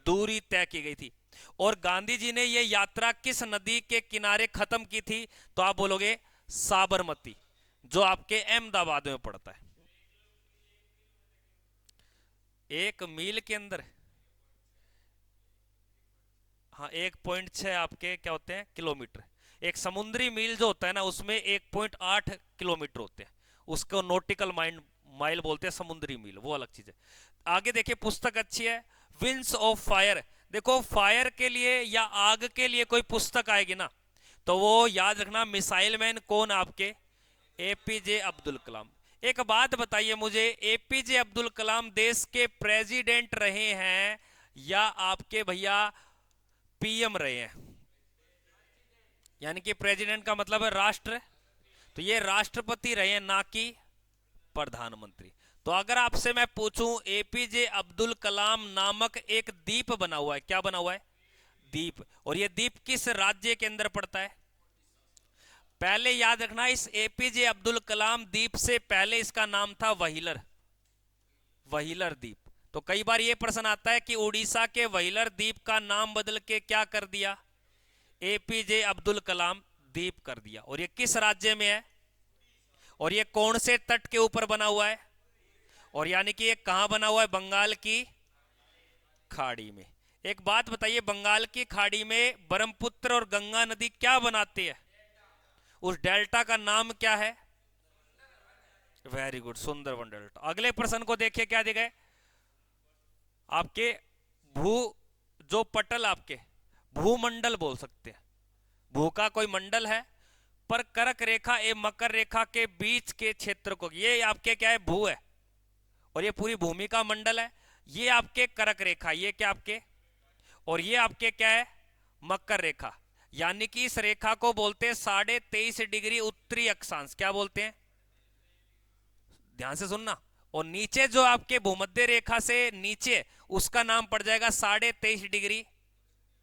दूरी तय की गई थी। और गांधी जी ने यह यात्रा किस नदी के किनारे खत्म की थी? तो आप बोलोगे साबरमती, जो आपके अहमदाबाद में पड़ता है। 1 मील के अंदर, हाँ 1.6 आपके क्या होते हैं? किलोमीटर। एक समुद्री मील जो होता है ना उसमें 1.8 किलोमीटर होते हैं, उसको नॉटिकल माइल बोलते हैं, समुद्री मील वो अलग चीज है। आगे देखिए, पुस्तक अच्छी है, विंग्स ऑफ फायर। देखो फायर के लिए या आग के लिए कोई पुस्तक आएगी ना, तो वो याद रखना मिसाइल मैन कौन? आपके एपीजे अब्दुल कलाम। एक बात बताइए मुझे, एपीजे अब्दुल कलाम देश के प्रेसिडेंट रहे हैं या आपके भैया पीएम रहे हैं? यानी कि प्रेसिडेंट का मतलब है राष्ट्र, तो ये राष्ट्रपति रहे हैं ना कि प्रधानमंत्री। तो अगर आपसे मैं पूछूं, एपीजे अब्दुल कलाम नामक एक द्वीप बना हुआ है, क्या बना हुआ है? द्वीप। और ये द्वीप किस राज्य के अंदर पड़ता है? पहले याद रखना, इस एपीजे अब्दुल कलाम द्वीप से पहले इसका नाम था व्हीलर, व्हीलर द्वीप। तो कई बार ये प्रश्न आता है कि उड़ीसा के व्हीलर द्वीप का नाम बदल के क्या कर दिया? एपीजे अब्दुल कलाम द्वीप कर दिया। और ये किस राज्य में है? और ये कौन से तट के ऊपर बना हुआ है? और यानी कि ये कहां बना हुआ है? बंगाल की खाड़ी में। एक बात बताइए, बंगाल की खाड़ी में ब्रह्मपुत्र और गंगा नदी क्या बनाती है? उस डेल्टा का नाम क्या है? Very good, Sundarban delta. अगले प्रश्न को देखिए, क्या दिया है आपके? भू जो पटल, आपके भूमंडल बोल सकते हैं, भू का कोई मंडल है, पर कर्क रेखा एवं मकर रेखा के बीच के क्षेत्र को, ये आपके क्या है? भू है। और ये पूरी भूमि का मंडल है, ये आपके कर्क रेखा, ये क्या आपके, और ये आपके क्या है? मकर रेखा। यानी कि इस रेखा को बोलते हैं 23.5 डिग्री उत्तरी अक्षांश। क्या बोलते हैं? ध्यान से सुनना। और नीचे जो आपके भूमध्य रेखा से नीचे, उसका नाम पड़ जाएगा 23.5 डिग्री,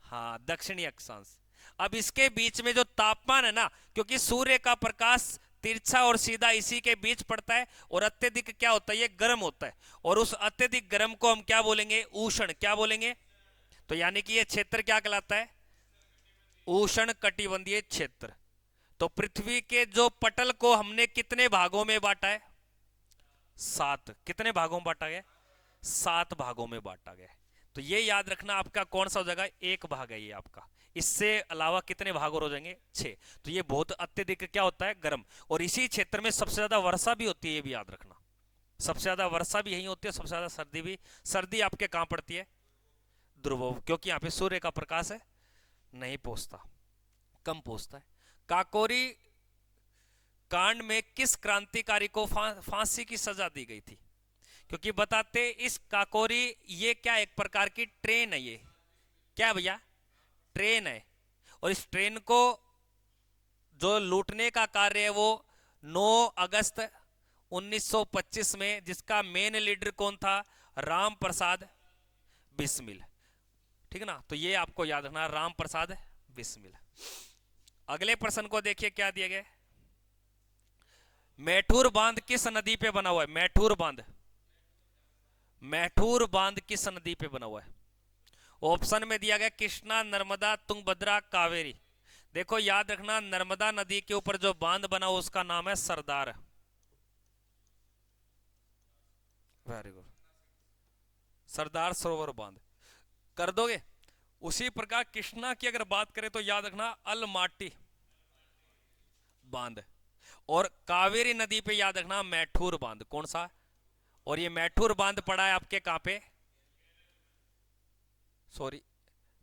हाँ, दक्षिणी अक्षांश। अब इसके बीच में जो तापमान है ना, क्योंकि सूर्य का प्रकाश तिरछा और सीधा इसी के बीच पड़ता है, और अत्यधिक क्या होता है? ये गर्म होता है। और उस अत्यधिक गर्म को हम क्या बोलेंगे? उष्ण। क्या बोलेंगे? तो यानी कि ये क्षेत्र क्या कहलाता है? उष्ण कटिबंधीय क्षेत्र। तो पृथ्वी के जो पटल को हमने कितने भागों में बांटा है? 7। कितने भागों में बांटा गया? 7 भागों में बांटा गया। तो ये याद रखना, आपका कौन सा हो जाएगा? एक भाग है ये आपका। इससे अलावा कितने भाग और हो जाएंगे? 6। तो ये बहुत अत्यधिक क्या होता है? गर्म। और इसी क्षेत्र में सबसे ज्यादा वर्षा भी होती है, ये भी याद रखना। सबसे ज्यादा वर्षा भी यही होती है, सबसे ज्यादा सर्दी भी। सर्दी आपके कहां पड़ती है? ध्रुवों, क्योंकि यहाँ पे सूर्य का प्रकाश है नहीं पहुंचता, कम पहुंचता है। काकोरी कांड में किस क्रांतिकारी को फांसी की सजा दी गई थी? क्योंकि बताते इस काकोरी, ये क्या एक प्रकार की ट्रेन है, ये क्या भैया? ट्रेन है। और इस ट्रेन को जो लूटने का कार्य है वो 9 अगस्त 1925 में, जिसका मेन लीडर कौन था? राम प्रसाद बिस्मिल। ठीक है ना? तो ये आपको याद रखना, राम प्रसाद बिस्मिल। अगले प्रश्न को देखिए, क्या दिया गया? मैठूर बांध किस नदी पे बना हुआ है? मैठूर बांध, मैठूर बांध किस नदी पे बना हुआ है? ऑप्शन में दिया गया कृष्णा, नर्मदा, तुंगभद्रा, कावेरी। देखो याद रखना, नर्मदा नदी के ऊपर जो बांध बना हुआ उसका नाम है सरदार। वेरी गुड, सरदार सरोवर बांध कर दोगे। उसी प्रकार कृष्णा की अगर बात करें तो याद रखना अलमाटी बांध। और कावेरी नदी पे याद रखना मैठूर बांध। कौन सा? और ये मैठूर बांध पड़ा है आपके कहां पे, सॉरी,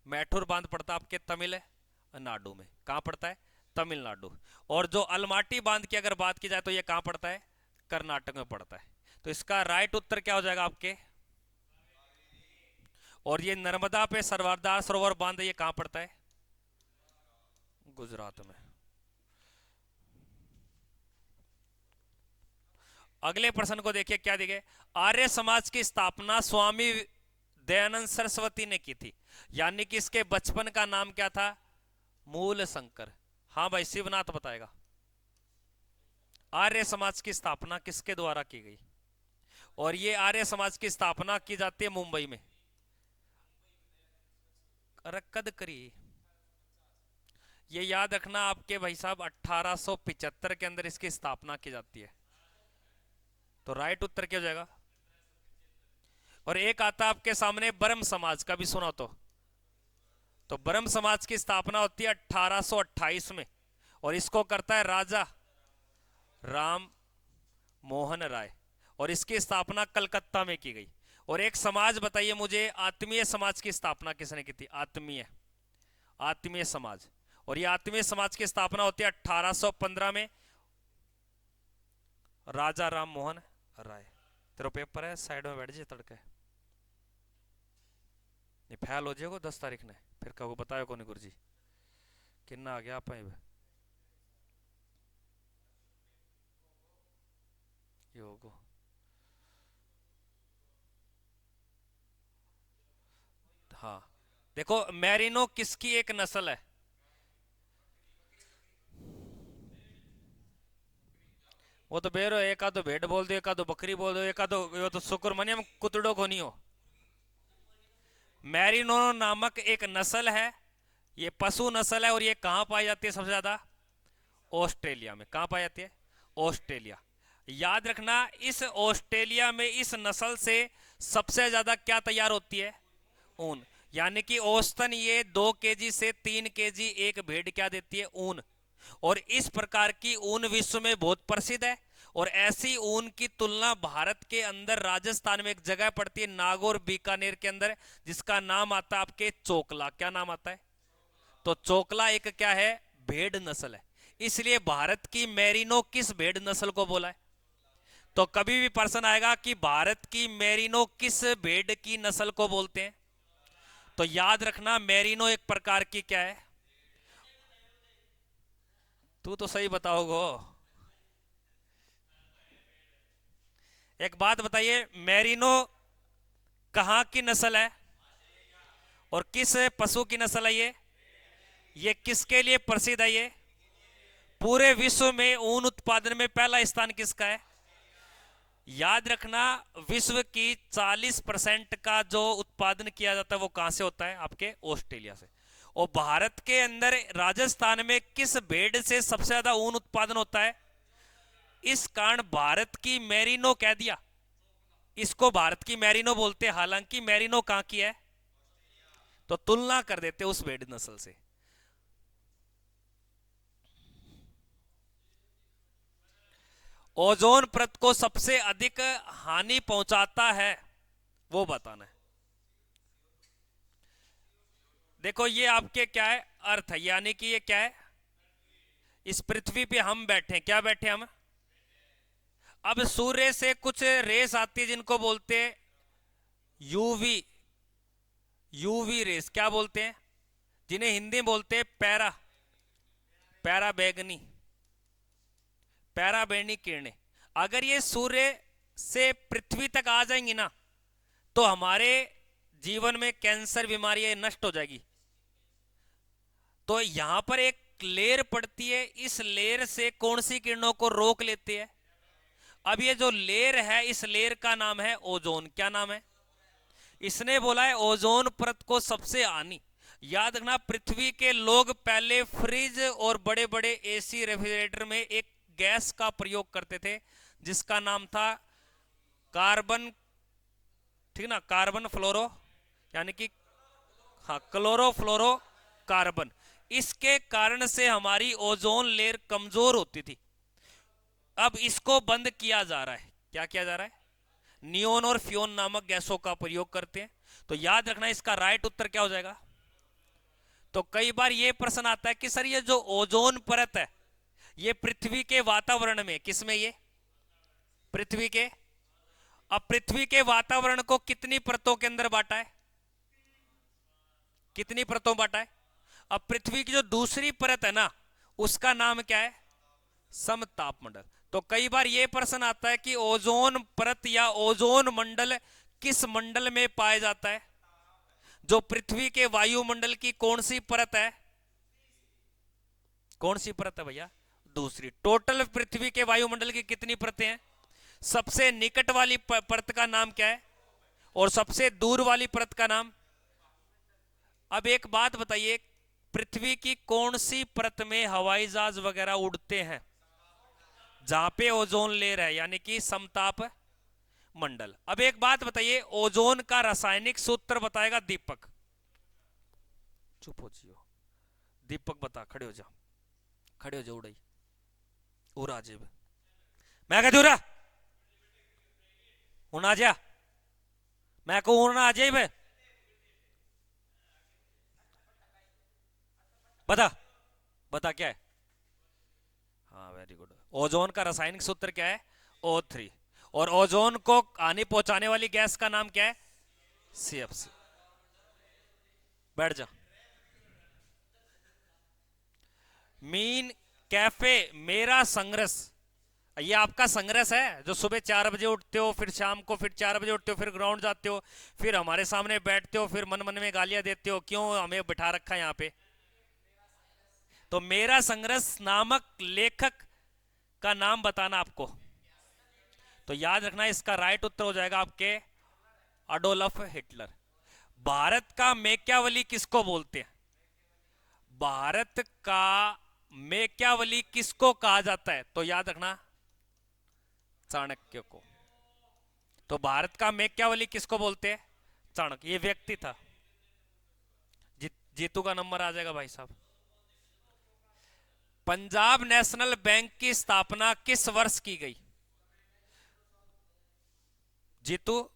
मैठूर बांध पड़ता है आपके तमिलनाडु में। कहां पड़ता है? तमिलनाडु। और जो अलमाटी बांध की अगर बात की जाए तो ये कहां पड़ता है? कर्नाटक में पड़ता है। तो इसका राइट उत्तर क्या हो जाएगा आपके? और ये नर्मदा पे सरदार सरोवर बांध ये कहां पड़ता है? गुजरात में। अगले प्रश्न को देखिए क्या दिखे। आर्य समाज की स्थापना स्वामी दयानंद सरस्वती ने की थी, यानी कि इसके बचपन का नाम क्या था? मूल शंकर। हाँ भाई, शिवनाथ बताएगा। आर्य समाज की स्थापना किसके द्वारा की गई? और ये आर्य समाज की स्थापना की जाती है मुंबई में। रक्कद करी, ये याद रखना आपके भाई साहब, 1875 के अंदर इसकी स्थापना की जाती है। तो राइट उत्तर क्या हो जाएगा? और एक आता आपके सामने ब्रह्म समाज का भी सुना तो ब्रह्म समाज की स्थापना होती है 1828 में, और इसको करता है राजा राम मोहन राय, और इसकी स्थापना कलकत्ता में की गई। और एक समाज बताइए मुझे, आत्मीय समाज की स्थापना किसने की थी? आत्मीय, आत्मीय समाज। और ये आत्मीय समाज की स्थापना होती है 1815 में, राजा राम मोहन राय। तेरा पेपर है, साइड में बैठ जाए तड़के, नहीं फैल हो जाएगा 10 तारीख ने, फिर कहो बताओ कौन गुरु जी किन्ना आ गया आप योगो। हाँ देखो, मैरिनो किसकी एक नस्ल है? वो तो बेरो, एक आधो भेड़ बोल दो, एक आधो बकरी बोल दो, एक आधो वो तो सुकुरमनियम कुतड़ो को नहीं हो। मैरिनो नामक एक नस्ल है, ये पशु नस्ल है, और ये कहां पाई जाती है सबसे ज्यादा? ऑस्ट्रेलिया में। कहां पाई जाती है? ऑस्ट्रेलिया। याद रखना, इस ऑस्ट्रेलिया में इस नस्ल से सबसे ज्यादा क्या तैयार होती है? ऊन। यानी कि औसतन ये 2 केजी से 3 केजी एक भेड़ क्या देती है? ऊन। और इस प्रकार की ऊन विश्व में बहुत प्रसिद्ध है। और ऐसी ऊन की तुलना भारत के अंदर राजस्थान में एक जगह पड़ती है नागौर बीकानेर के अंदर, जिसका नाम आता है आपके चोकला। क्या नाम आता है? तो चोकला एक क्या है? भेड़ नस्ल है। इसलिए भारत की मैरिनो किस भेड़ नस्ल को बोला है? तो कभी भी प्रश्न आएगा कि भारत की मैरिनो किस भेड़ की नस्ल को बोलते हैं, तो याद रखना मैरिनो एक प्रकार की क्या है? तू तो सही बताओगो। एक बात बताइए, मैरिनो कहां की नस्ल है और किस पशु की नस्ल है? ये किसके लिए प्रसिद्ध है? ये पूरे विश्व में ऊन उत्पादन में पहला स्थान किसका है? याद रखना, विश्व की 40% का जो उत्पादन किया जाता है वो कहां से होता है? आपके ऑस्ट्रेलिया से। और भारत के अंदर राजस्थान में किस भेड़ से सबसे ज्यादा ऊन उत्पादन होता है? इस कारण भारत की मैरिनो कह दिया, इसको भारत की मैरिनो बोलते हैं, हालांकि मैरिनो कहां की है? तो तुलना कर देते उस भेड़ नस्ल से। ओजोन परत को सबसे अधिक हानि पहुंचाता है वो बताना है। देखो ये आपके क्या है? अर्थ है, यानी कि ये क्या है? इस पृथ्वी पे हम बैठे हैं, क्या बैठे हम? अब सूर्य से कुछ रेस आती है जिनको बोलते हैं यूवी, यूवी रेस। क्या बोलते हैं? जिन्हें हिंदी में बोलते हैं पैरा बैगनी, पैराबैंगनी किरणें। अगर ये सूर्य से पृथ्वी तक आ जाएंगी ना, तो हमारे जीवन में कैंसर बीमारी नष्ट हो जाएगी। तो यहां पर एक लेयर पड़ती है, इस लेयर से कौन सी किरणों को रोक लेती है? अब ये जो लेयर है, इस लेयर का नाम है ओजोन। क्या नाम है? इसने बोला है ओजोन परत को सबसे हानि। याद रखना, पृथ्वी के लोग पहले फ्रिज और बड़े बड़े एसी रेफ्रिजरेटर में एक गैस का प्रयोग करते थे जिसका नाम था कार्बन, ठीक ना, कार्बन फ्लोरो, यानी कि हाँ क्लोरोफ्लोरो कार्बन। इसके कारण से हमारी ओजोन लेयर कमजोर होती थी। अब इसको बंद किया जा रहा है। क्या किया जा रहा है? नियोन और फ्योन नामक गैसों का प्रयोग करते हैं। तो याद रखना इसका राइट उत्तर क्या हो जाएगा। तो कई बार ये प्रश्न आता है कि सर ये जो ओजोन परत है ये पृथ्वी के वातावरण में, किसमें, ये पृथ्वी के, अब पृथ्वी के वातावरण को कितनी परतों के अंदर बांटा है, कितनी परतों बांटा है। अब पृथ्वी की जो दूसरी परत है ना उसका नाम क्या है, समताप मंडल। तो कई बार यह प्रश्न आता है कि ओजोन परत या ओजोन मंडल किस मंडल में पाया जाता है। जो पृथ्वी के वायुमंडल की कौन सी परत है, कौन सी परत है भैया, दूसरी। टोटल पृथ्वी के वायुमंडल की कितनी परतें हैं, सबसे निकट वाली परत का नाम क्या है और सबसे दूर वाली परत का नाम। अब एक बात बताइए, पृथ्वी की कौन सी परत में हवाई जहाज वगैरह उड़ते हैं, जहां पे ओजोन लेयर है, यानी कि समताप मंडल। अब एक बात बताइए, ओजोन का रासायनिक सूत्र बताएगा दीपक। चुप हो जियो, दीपक बता, खड़े हो जा, खड़े हो जा, उड़ाई उड़ा जेब, मैं कहती उड़ा उना जा, मैं कहूं उड़ना आ जाए, बता बता क्या है। हाँ वेरी गुड। ओजोन का रासायनिक सूत्र क्या है, O3। और ओजोन को हानि पहुंचाने वाली गैस का नाम क्या है, CFC। बैठ जा। मीन कैफे मेरा संघर्ष, ये आपका संघर्ष है जो सुबह 4 बजे उठते हो, फिर शाम को फिर 4 बजे उठते हो, फिर ग्राउंड जाते हो, फिर हमारे सामने बैठते हो, फिर मन मन में गालियां देते हो, क्यों हमें बिठा रखा है यहाँ पे। तो मेरा संघर्ष नामक लेखक का नाम बताना आपको। तो याद रखना इसका राइट उत्तर हो जाएगा आपके अडोल्फ हिटलर। भारत का मैकियावली किसको बोलते हैं, भारत का मैकियावली किसको कहा जाता है, तो याद रखना चाणक्य को। तो भारत का मैकियावली किसको बोलते हैं, चाणक्य। ये व्यक्ति था। जीतू का नंबर आ जाएगा भाई साहब। पंजाब नेशनल बैंक की स्थापना किस वर्ष की गई, जीतू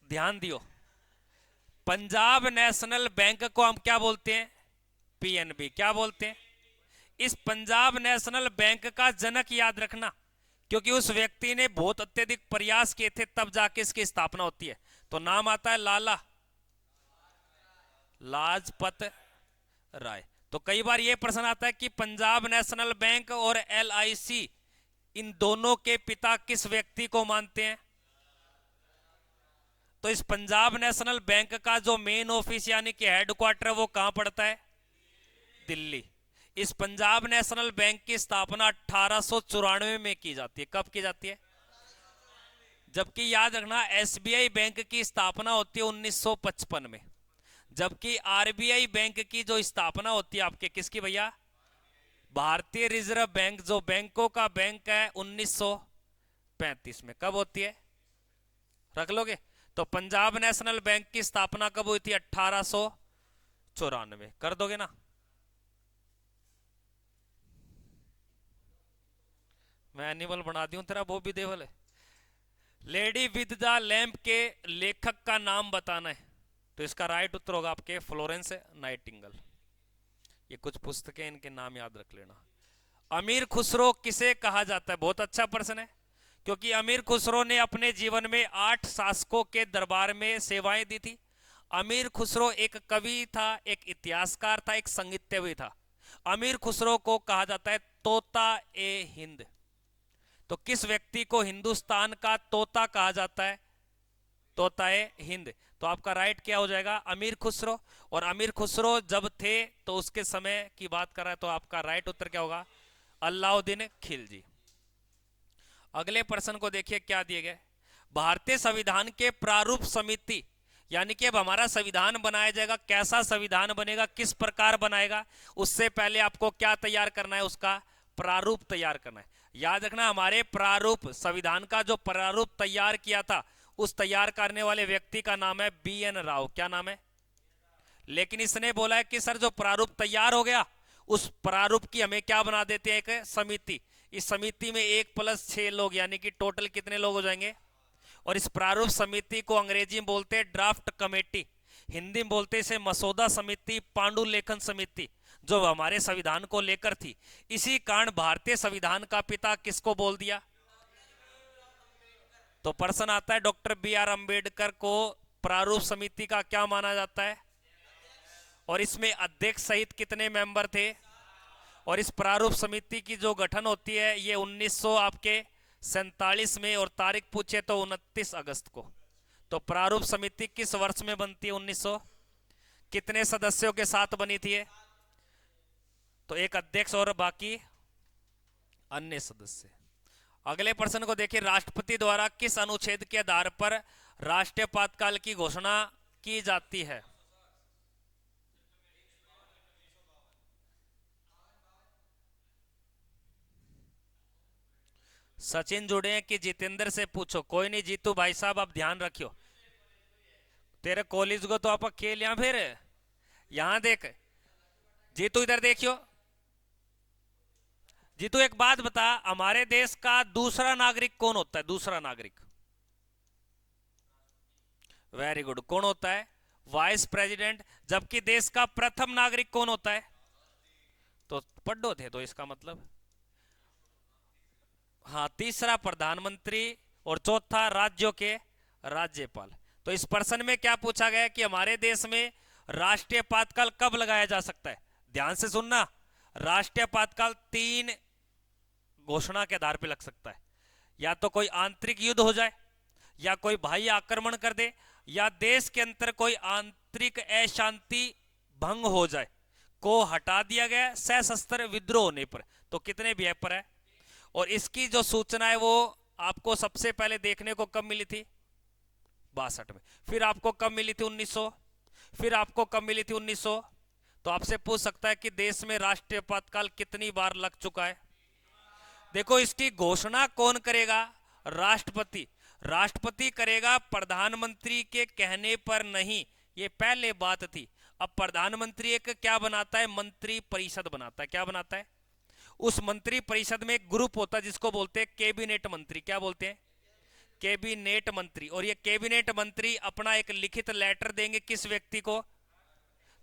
ध्यान दियो। पंजाब नेशनल बैंक को हम क्या बोलते हैं, PNB। क्या बोलते हैं। इस पंजाब नेशनल बैंक का जनक याद रखना, क्योंकि उस व्यक्ति ने बहुत अत्यधिक प्रयास किए थे तब जाके इसकी स्थापना होती है। तो नाम आता है लाला लाजपत राय। तो कई बार यह प्रश्न आता है कि पंजाब नेशनल बैंक और LIC इन दोनों के पिता किस व्यक्ति को मानते हैं। तो इस पंजाब नेशनल बैंक का जो मेन ऑफिस यानी कि हेडक्वार्टर वो कहां पड़ता है, दिल्ली। इस पंजाब नेशनल बैंक की स्थापना 1894 में की जाती है। कब की जाती है, जबकि याद रखना SBI बैंक की स्थापना होती है 1955 में, जबकि RBI बैंक की जो स्थापना होती है आपके किसकी भैया, भारतीय रिजर्व बैंक जो बैंकों का बैंक है 1935 में। कब होती है, रख लोगे। तो पंजाब नेशनल बैंक की स्थापना कब हुई थी, 1894। कर दोगे ना। मैं एनिमल बना दी हूं तेरा बॉबी देवल है। लेडी विद द लैंप के लेखक का नाम बताना है। तो इसका राइट उत्तर होगा आपके फ्लोरेंस नाइटिंगेल। ये कुछ पुस्तकें, इनके नाम याद रख लेना। अमीर खुसरो किसे कहा जाता है, बहुत अच्छा प्रश्न है, क्योंकि अमीर खुसरो ने अपने जीवन में 8 शासकों के दरबार में सेवाएं दी थी। अमीर खुसरो एक कवि था, एक इतिहासकार था, एक संगीतज्ञ था। अमीर खुसरो को कहा जाता है तोता ए हिंद। तो किस व्यक्ति को हिंदुस्तान का तोता कहा जाता है, तोता ए हिंद। तो आपका राइट क्या हो जाएगा, अमीर खुसरो। और अमीर खुसरो जब थे तो उसके समय की बात कर रहा है, तो आपका राइट उत्तर क्या होगा, अलाउद्दीन खिलजी। अगले प्रश्न को देखिए क्या दिए गए। भारतीय संविधान के प्रारूप समिति, यानी कि अब हमारा संविधान बनाया जाएगा, कैसा संविधान बनेगा, किस प्रकार बनाएगा, उससे पहले आपको क्या तैयार करना है, उसका प्रारूप तैयार करना है। याद रखना हमारे प्रारूप संविधान का जो प्रारूप तैयार किया था उस तैयार करने वाले व्यक्ति का नाम है BN राव। क्या नाम है। लेकिन इसने बोला है कि सर जो प्रारूप तैयार हो गया उस प्रारूप की हमें क्या बना देते हैं, एक समिति। इस समिति में 1+6 लोग, यानी कि टोटल कितने लोग हो जाएंगे, और इस प्रारूप समिति को अंग्रेजी में बोलते हैं ड्राफ्ट कमेटी, हिंदी में बोलते इसे मसौदा समिति, पांडुलेखन समिति, जो हमारे संविधान को लेकर थी। इसी कारण भारतीय संविधान का पिता किसको बोल दिया? तो प्रश्न आता है डॉक्टर बी आर अंबेडकर को प्रारूप समिति का क्या माना जाता है? और इसमें अध्यक्ष सहित कितने मेंबर थे? और इस प्रारूप समिति की जो गठन होती है ये 1900 आपके 47 में, और तारीख पूछे तो 29 अगस्त को। तो प्रारूप समिति किस वर्ष में बनती है? 1900। कितने सदस्यों के साथ बनी थी ये? तो एक अध्यक्ष और बाकी अन्य सदस्य। अगले प्रश्न को देखिए, राष्ट्रपति द्वारा किस अनुच्छेद के आधार पर राष्ट्रीय आपातकाल की घोषणा की जाती है? सचिन जुड़े हैं कि जितेंद्र से पूछो? कोई नहीं जीतू भाई साहब, आप ध्यान रखियो। तेरे कॉलेज को तो आप खेल यहां, फिर यहां देख जीतू, इधर देखियो। जीतू एक बात बता, हमारे देश का दूसरा नागरिक कौन होता है? दूसरा नागरिक, वेरी गुड, कौन होता है? Vice president. जबकि देश का प्रथम नागरिक कौन होता है? तो पढ़ो थे, तो इसका मतलब हाँ, तीसरा प्रधानमंत्री, और चौथा राज्यों के राज्यपाल। तो इस प्रश्न में क्या पूछा गया कि हमारे देश में राष्ट्रीय आपातकाल कब लगाया जा सकता है? ध्यान से सुनना, राष्ट्रीय आपातकाल 3 घोषणा के आधार पर लग सकता है। या तो कोई आंतरिक युद्ध हो जाए, या कोई बाह्य आक्रमण कर दे, या देश के अंदर कोई आंतरिक अशांति भंग हो जाए, को हटा दिया गया सशस्त्र विद्रोह होने पर। तो कितने भी पर है? और इसकी जो सूचना है वो आपको सबसे पहले देखने को कब मिली थी? 62 में। फिर आपको कब मिली थी? 1900। फिर आपको कब मिली थी? 1900। तो आपसे पूछ सकता है कि देश में राष्ट्रीय आपातकाल कितनी बार लग चुका है? देखो, इसकी घोषणा कौन करेगा? राष्ट्रपति। राष्ट्रपति करेगा, प्रधानमंत्री के कहने पर नहीं। ये पहले बात थी। अब प्रधानमंत्री एक क्या बनाता है? मंत्री परिषद बनाता है। क्या बनाता है? उस मंत्री परिषद में एक ग्रुप होता है जिसको बोलते हैं कैबिनेट मंत्री। क्या बोलते हैं? कैबिनेट मंत्री। और ये कैबिनेट मंत्री अपना एक लिखित लेटर देंगे किस व्यक्ति को?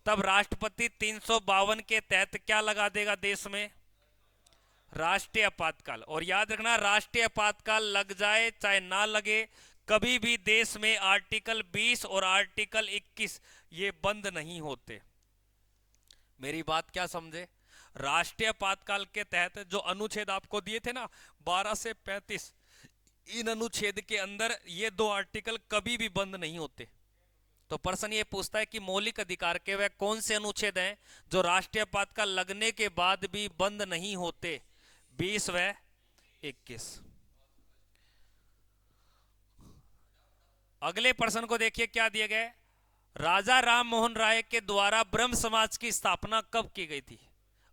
तब राष्ट्रपति 352 के तहत क्या लगा देगा देश में? राष्ट्रीय आपातकाल। और याद रखना, राष्ट्रीय आपातकाल लग जाए चाहे ना लगे, कभी भी देश में आर्टिकल 20 और आर्टिकल 21 ये बंद नहीं होते। मेरी बात क्या समझे? राष्ट्रीय आपातकाल के तहत जो अनुच्छेद आपको दिए थे ना, 12 से 35, इन अनुच्छेद के अंदर ये 2 आर्टिकल कभी भी बंद नहीं होते। तो प्रश्न ये पूछता है कि मौलिक अधिकार के वह कौन से अनुच्छेद हैं जो राष्ट्रीय आपातकाल लगने के बाद भी बंद नहीं होते? 20 व 21। अगले प्रश्न को देखिए, क्या दिया गया? राजा राम मोहन राय के द्वारा ब्रह्म समाज की स्थापना कब की गई थी?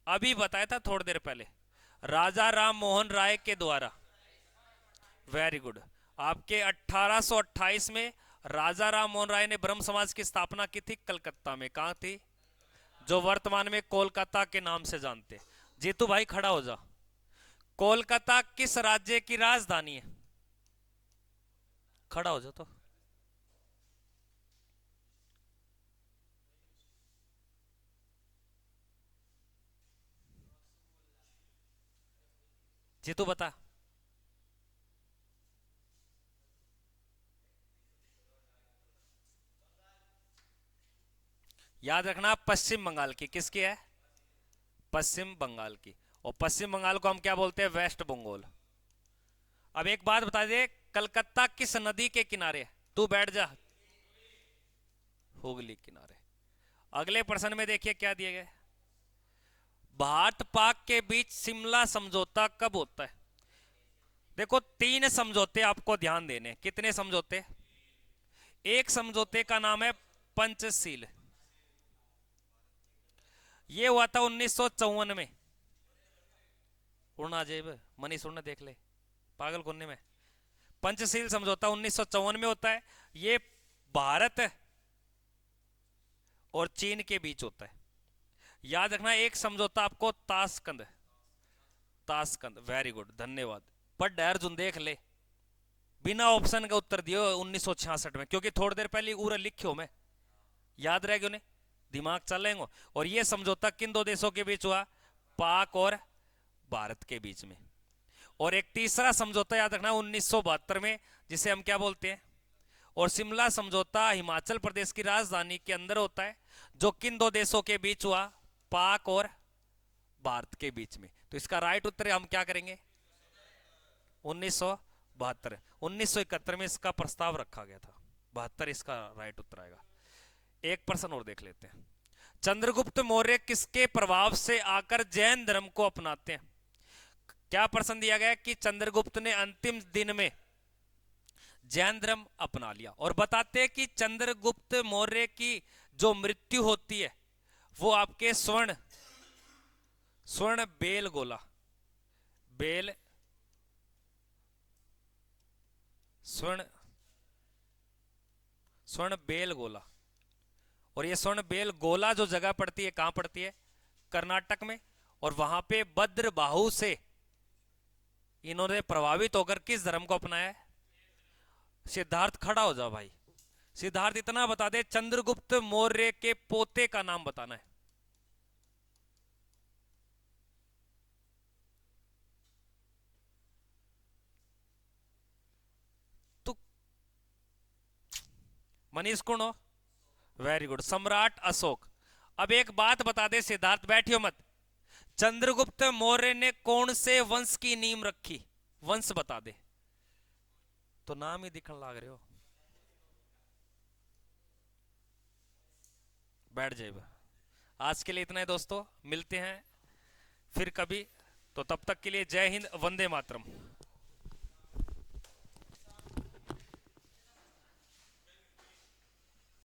अभी बताया था थोड़ी देर पहले, राजा राम मोहन राय के द्वारा। Very good. आपके 1828 में राजा राम मोहन राय ने ब्रह्म समाज की स्थापना की थी कलकत्ता में। कहां थी? जो वर्तमान में कोलकाता के नाम से जानते। जीतू भाई खड़ा हो जा। कोलकाता किस राज्य की राजधानी है? खड़ा हो जा तो। जीतू बता। याद रखना, पश्चिम बंगाल की। किसकी है? पश्चिम बंगाल की। और पश्चिम बंगाल को हम क्या बोलते हैं? वेस्ट बंगाल। अब एक बात बता दे, कलकत्ता किस नदी के किनारे है? तू बैठ जा। हुगली किनारे। अगले प्रश्न में देखिए क्या दिया गया। भारत पाक के बीच शिमला समझौता कब होता है? देखो, 3 समझौते आपको ध्यान देने। कितने समझौते? एक समझौते का नाम है पंचशील। ये हुआ था 1954 में। उड़ना जेब मनीष उड़ना देख ले पागल कोने में। पंचशील समझौता 1954 में होता है। ये भारत और चीन के बीच होता है। याद रखना, एक समझौता आपको ताशकंद। ताशकंद, वेरी गुड, धन्यवाद। पर अर्जुन देख ले, बिना ऑप्शन का उत्तर दियो 1966 में, क्योंकि थोड़ी देर पहले उरा लिखियो मैं, याद रहेगा उन्हें, दिमाग चलेंगे। और ये समझौता किन दो देशों के बीच हुआ? पाक और भारत के बीच में। और एक तीसरा समझौता याद रखना 1972 में, जिसे हम क्या बोलते हैं? और शिमला समझौता हिमाचल प्रदेश की राजधानी के अंदर होता है, जो किन दो देशों के बीच हुआ? पाक और भारत के बीच में। तो इसका राइट उत्तर हम क्या करेंगे? 1972। 1971 में इसका प्रस्ताव रखा गया था, 72 इसका राइट उत्तर आएगा। एक प्रश्न और देख लेते हैं। चंद्रगुप्त मौर्य किसके प्रभाव से आकर जैन धर्म को अपनाते हैं? क्या प्रश्न दिया गया कि चंद्रगुप्त ने अंतिम दिन में जैन धर्म अपना लिया, और बताते हैं कि चंद्रगुप्त मौर्य की जो मृत्यु होती है वो आपके स्वर्ण बेल गोला, बेल स्वर्ण बेल गोला, और ये स्वर्ण बेल गोला जो जगह पड़ती है, कहां पड़ती है? कर्नाटक में। और वहां पे भद्रबाहु से इन्होंने प्रभावित होकर किस धर्म को अपनाया है? सिद्धार्थ, खड़ा हो जाओ भाई। सिद्धार्थ, इतना बता दे, चंद्रगुप्त मौर्य के पोते का नाम बताना है। तो मनीष कौन हो? वेरी गुड, सम्राट अशोक। अब एक बात बता दे सिद्धार्थ, बैठियो मत, चंद्रगुप्त मौर्य ने कौन से वंश की नींव रखी? वंश बता दे। तो नाम ही दिखने लग रहे हो, बैठ जाइए। आज के लिए इतना है दोस्तों, मिलते हैं फिर कभी। तो तब तक के लिए जय हिंद, वंदे मातरम।